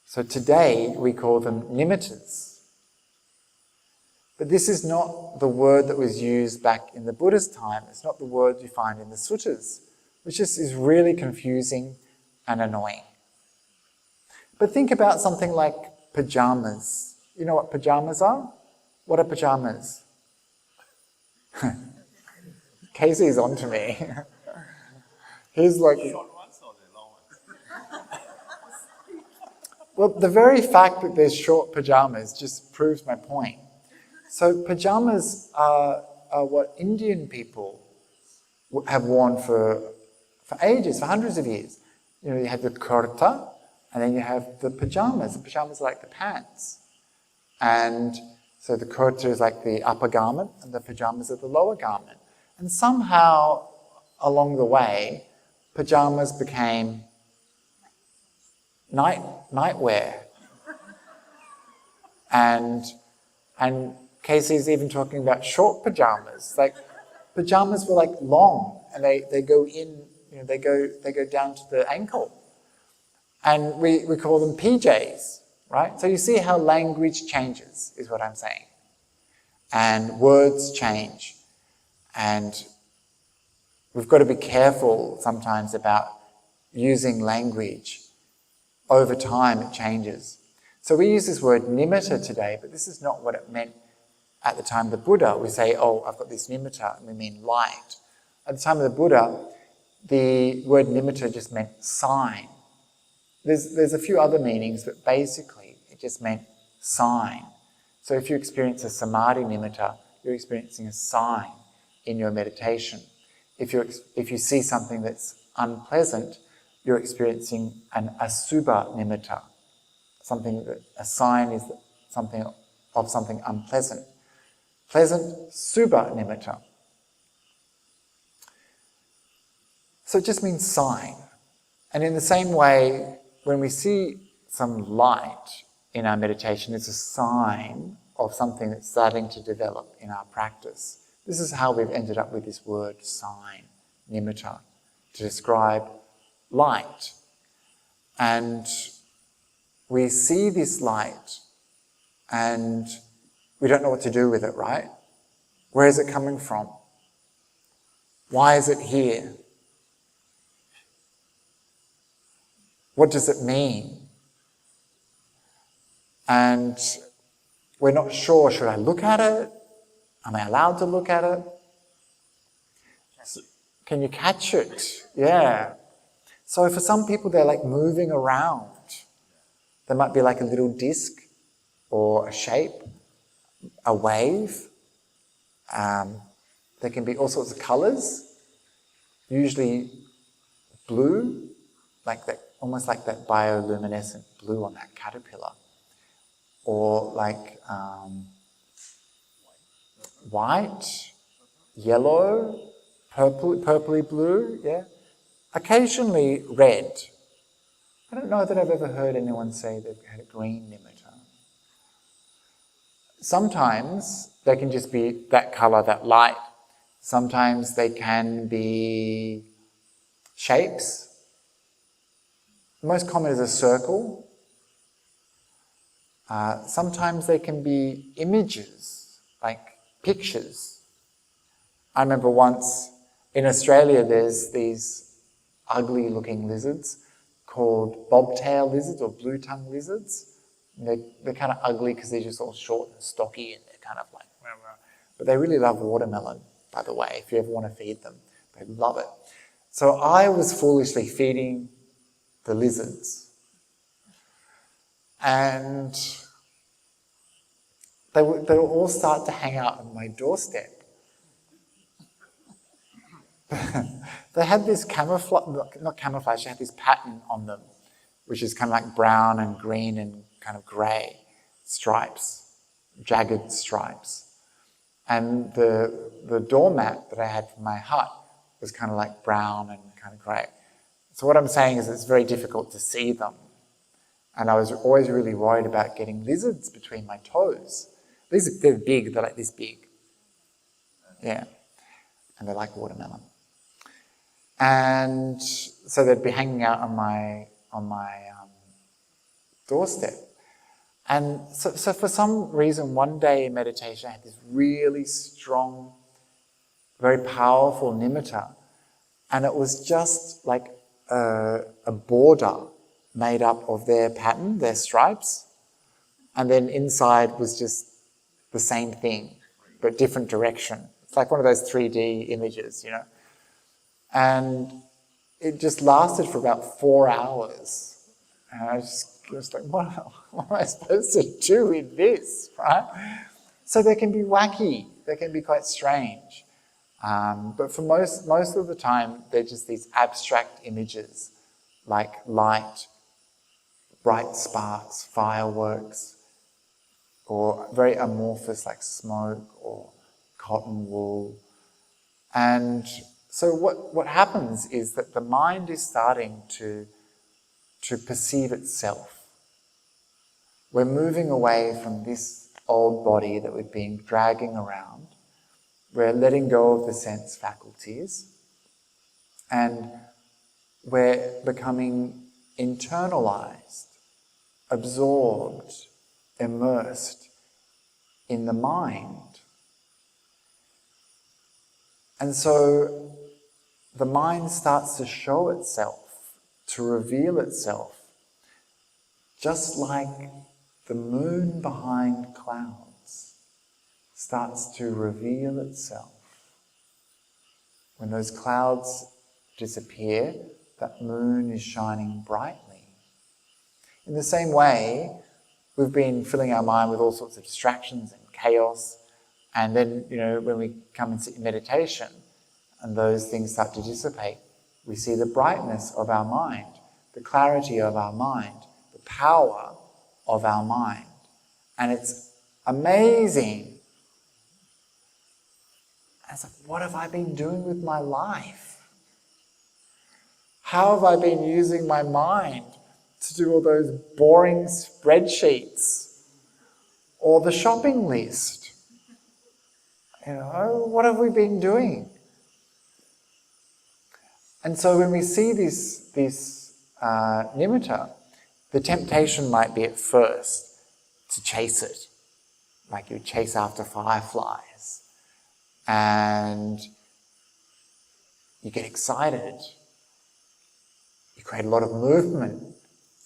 S1: So today we call them nimittas. But this is not the word that was used back in the Buddha's time. It's not the word you find in the suttas, which is really confusing and annoying. But think about something like pajamas. You know what pajamas are? What are pajamas? Casey's on to me. He's like... Short ones or the long ones? Well, the very fact that there's short pajamas just proves my point. So pajamas are what Indian people have worn for ages, for hundreds of years. You have the kurta, and then you have the pajamas. The pajamas are like the pants. And so the kurta is like the upper garment, and the pajamas are the lower garment. And somehow, along the way, pajamas became nightwear. And Casey's even talking about short pajamas. Like, pajamas were like long, and they go in, they go down to the ankle. And we call them PJs, right? So you see how language changes, is what I'm saying. And words change. And we've got to be careful sometimes about using language. Over time, it changes. So we use this word nimitta today, but this is not what it meant at the time of the Buddha. We say, oh, I've got this nimitta, and we mean light. At the time of the Buddha, the word nimitta just meant sign. There's a few other meanings, but basically it just meant sign. So if you experience a samadhi nimitta, you're experiencing a sign in your meditation. If you see something that's unpleasant, you're experiencing an asubha nimitta. A sign is something of something unpleasant. Pleasant subha nimitta. So it just means sign. And in the same way, when we see some light in our meditation, it's a sign of something that's starting to develop in our practice. This is how we've ended up with this word sign, nimitta, to describe light. And we see this light and we don't know what to do with it, right? Where is it coming from? Why is it here? What does it mean? And we're not sure, should I look at it? Am I allowed to look at it? Can you catch it? Yeah. So for some people, they're like moving around. There might be like a little disc or a shape, a wave. There can be all sorts of colours, usually blue, like that, almost like that bioluminescent blue on that caterpillar. Or like white, yellow, purpley blue, yeah. Occasionally red. I don't know that I've ever heard anyone say they've had a green nimitta. Sometimes they can just be that colour, that light. Sometimes they can be shapes. The most common is a circle. Sometimes they can be images, like pictures. I remember once In Australia, there's these ugly looking lizards called bobtail lizards or blue tongue lizards. And they're kind of ugly because they're just all short and stocky and they're kind of like, but they really love watermelon, by the way, if you ever want to feed them. They love it. So I was foolishly feeding the lizards. And they would all start to hang out on my doorstep. They had this not camouflage, they had this pattern on them, which is kind of like brown and green and kind of grey stripes, jagged stripes. And the doormat that I had for my hut was kind of like brown and kind of grey. So what I'm saying is it's very difficult to see them. And I was always really worried about getting lizards between my toes. They're big, they're like this big. Yeah. And they're like watermelon. And so they'd be hanging out on my doorstep. And so for some reason, one day in meditation, I had this really strong, very powerful nimitta. And it was just like a border made up of their pattern, their stripes. And then inside was just the same thing, but different direction. It's like one of those 3D images, you know. And it just lasted for about 4 hours. And I was like, what am I supposed to do with this, right? So they can be wacky, they can be quite strange. But for most of the time, they're just these abstract images, like light, bright sparks, fireworks, or very amorphous like smoke or cotton wool. And so what happens is that the mind is starting to perceive itself. We're moving away from this old body that we've been dragging around. We're letting go of the sense faculties. And we're becoming internalized, absorbed, immersed in the mind. And so the mind starts to show itself, to reveal itself, just like the moon behind clouds starts to reveal itself. When those clouds disappear, that moon is shining brightly. In the same way, we've been filling our mind with all sorts of distractions and chaos, and then, when we come and sit in meditation and those things start to dissipate, we see the brightness of our mind, the clarity of our mind, the power of our mind. And it's amazing. And it's like, what have I been doing with my life? How have I been using my mind to do all those boring spreadsheets or the shopping list? What have we been doing? And so when we see this nimitta, the temptation might be at first to chase it, like you chase after fireflies, and you get excited. You create a lot of movement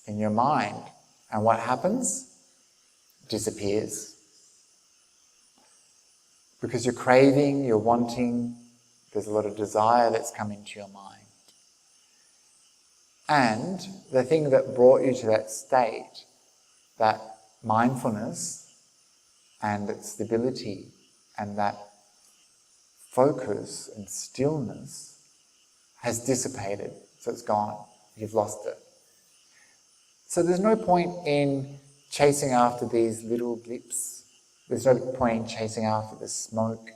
S1: in your mind, and what happens? It disappears. Because you're craving, you're wanting, there's a lot of desire that's come into your mind. And the thing that brought you to that state, that mindfulness and that stability and that focus and stillness has dissipated. So it's gone. You've lost it. So there's no point in chasing after these little blips. There's no point in chasing after the smoke.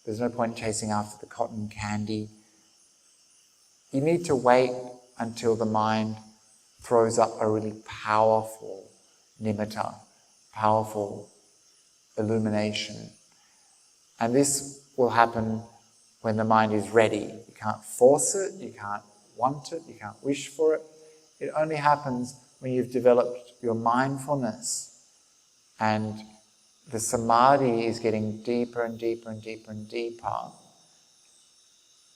S1: There's no point in chasing after the cotton candy. You need to wait until the mind throws up a really powerful nimitta, powerful illumination. And this will happen when the mind is ready. You can't force it, you can't want it, you can't wish for it. It only happens when you've developed your mindfulness and the samadhi is getting deeper and deeper and deeper and deeper.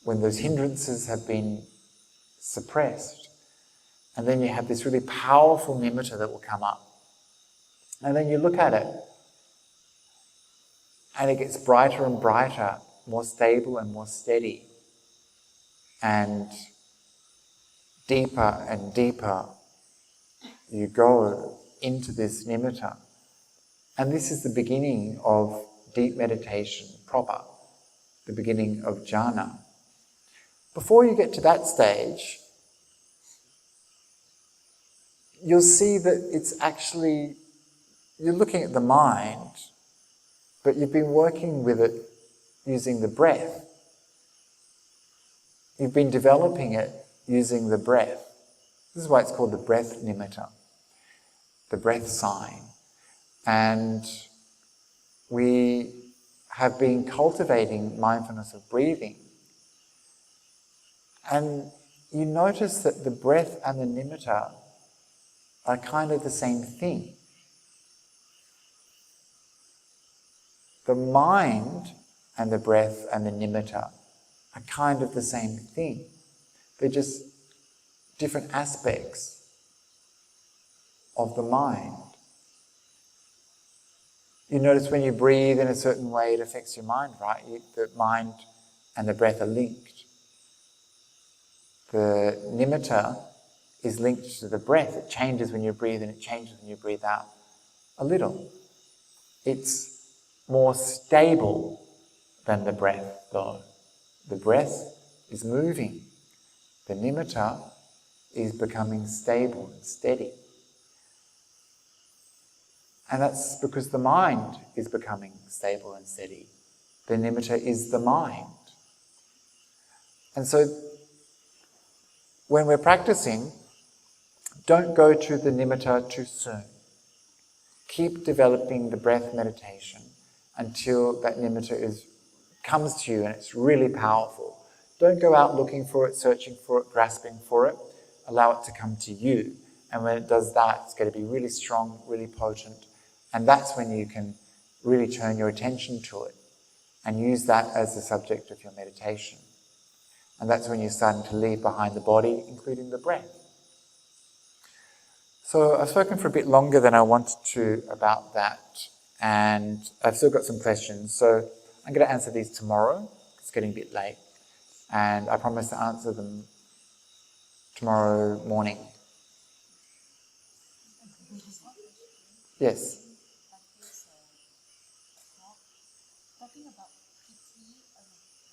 S1: when those hindrances have been suppressed. And then you have this really powerful nimitta that will come up. And then you look at it, and it gets brighter and brighter, more stable and more steady. And deeper and deeper you go into this nimitta. And this is the beginning of deep meditation proper, the beginning of jhana. Before you get to that stage, you'll see that it's actually, you're looking at the mind, but you've been working with it using the breath. You've been developing it using the breath. This is why it's called the breath nimitta, the breath sign. And we have been cultivating mindfulness of breathing. And you notice that the breath and the nimitta are kind of the same thing. The mind and the breath and the nimitta are kind of the same thing. They're just different aspects of the mind. You notice when you breathe in a certain way, it affects your mind, right? The mind and the breath are linked. The nimitta is linked to the breath. It changes when you breathe in, it changes when you breathe out a little. It's more stable than the breath, though. The breath is moving. The nimitta is becoming stable and steady. And that's because the mind is becoming stable and steady. The nimitta is the mind. And so, when we're practicing, don't go to the nimitta too soon. Keep developing the breath meditation until that nimitta comes to you and it's really powerful. Don't go out looking for it, searching for it, grasping for it. Allow it to come to you. And when it does that, it's going to be really strong, really potent. And that's when you can really turn your attention to it and use that as the subject of your meditation. And that's when you're starting to leave behind the body, including the breath. So I've spoken for a bit longer than I wanted to about that. And I've still got some questions. So I'm going to answer these tomorrow. It's getting a bit late. And I promise to answer them tomorrow morning. Yes?
S2: Talking about piti and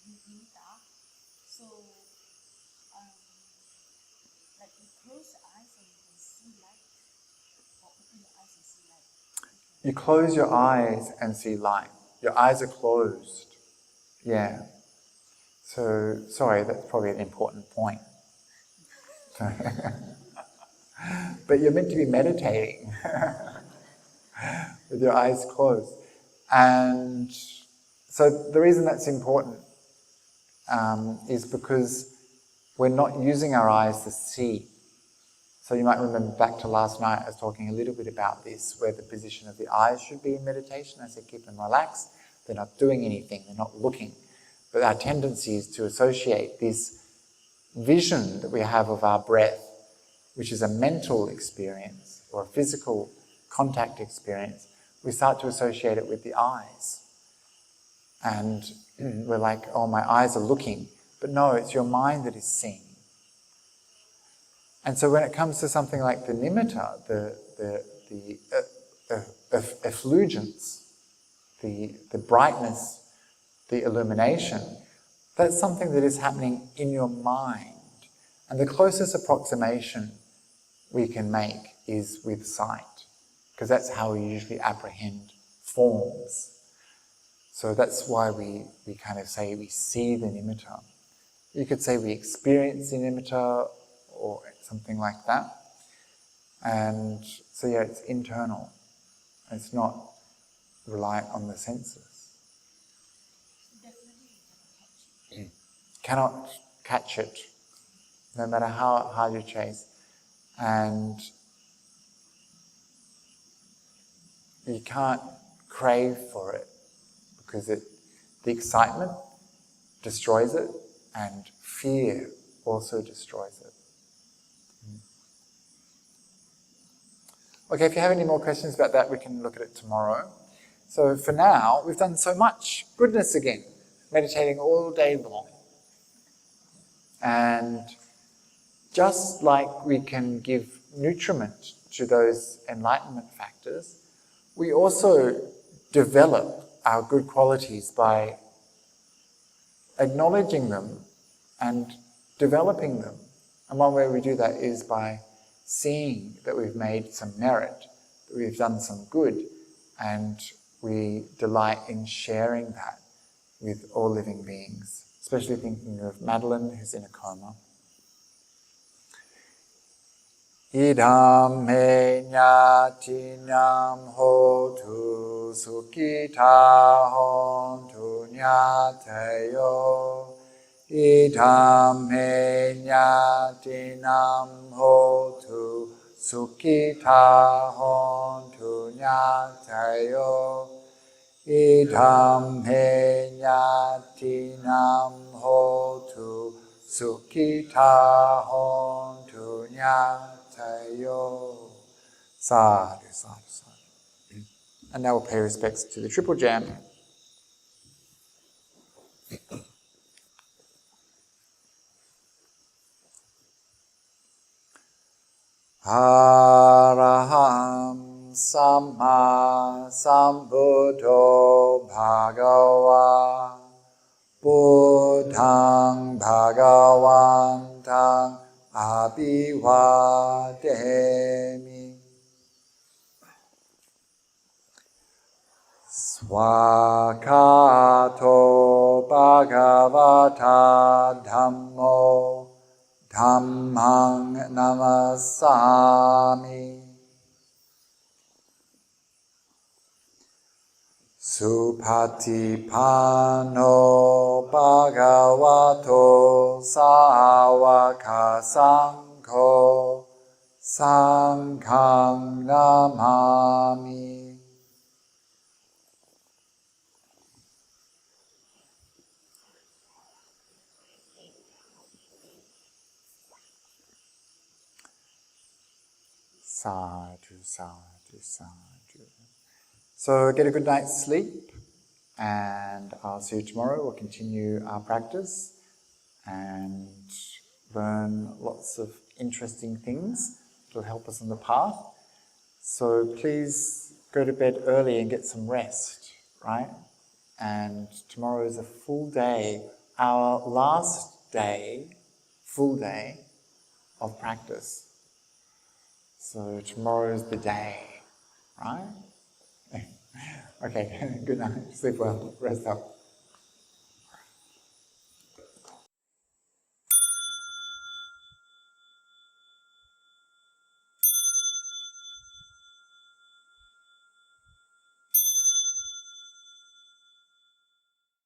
S2: mudita, so like you close your eyes and you can see light, or open your eyes and see light.
S1: You close your eyes and see light. Your eyes are closed. Yeah. So, sorry, that's probably an important point. But you're meant to be meditating with your eyes closed. And so the reason that's important is because we're not using our eyes to see. So you might remember back to last night, I was talking a little bit about this, where the position of the eyes should be in meditation. I said keep them relaxed. They're not doing anything. They're not looking. But our tendency is to associate this vision that we have of our breath, which is a mental experience or a physical contact experience. We start to associate it with the eyes. And we're like, oh, my eyes are looking. But no, it's your mind that is seeing. And so when it comes to something like the nimitta, the effulgence, the brightness, the illumination, that's something that is happening in your mind. And the closest approximation we can make is with sight, because that's how we usually apprehend forms. So that's why we kind of say we see the nimitta. You could say we experience the nimitta or something like that. And so yeah, it's internal. It's not reliant on the senses. Cannot catch it, no matter how hard you chase. And you can't crave for it because the excitement destroys it. and fear also destroys it. Okay, if you have any more questions about that, we can look at it tomorrow. So for now, we've done so much goodness again, meditating all day long. And just like we can give nutriment to those enlightenment factors, we also develop our good qualities by acknowledging them and developing them. And one way we do that is by seeing that we've made some merit, that we've done some good, and we delight in sharing that with all living beings, especially thinking of Madeline, who's in a coma. Idam me nyatinam hotu sukhita hontu nyateyo. Idam me nyatinam hotu sukhita hontu nyateyo. Idam me nyatinam hotu sukhita hontu nyateyo. Sadhu, sadhu, sadhu. And now we'll pay respects to the Triple Jam. Araham Samma Sambuddho Bhagava Buddhang Bhagavantang Abhivademi Swakato Bhagavata Dhammo Dhammang Namasami Supatipano Bhagavato Sāvaka Sangho Sanghang Namami. Sadhu, sadhu, sadhu. So get a good night's sleep, and I'll see you tomorrow. We'll continue our practice and learn lots of interesting things that will help us on the path. So please go to bed early and get some rest, right? And tomorrow is a full day, our last day, full day of practice. So tomorrow's the day, right? Okay, good night. Sleep well. Rest up.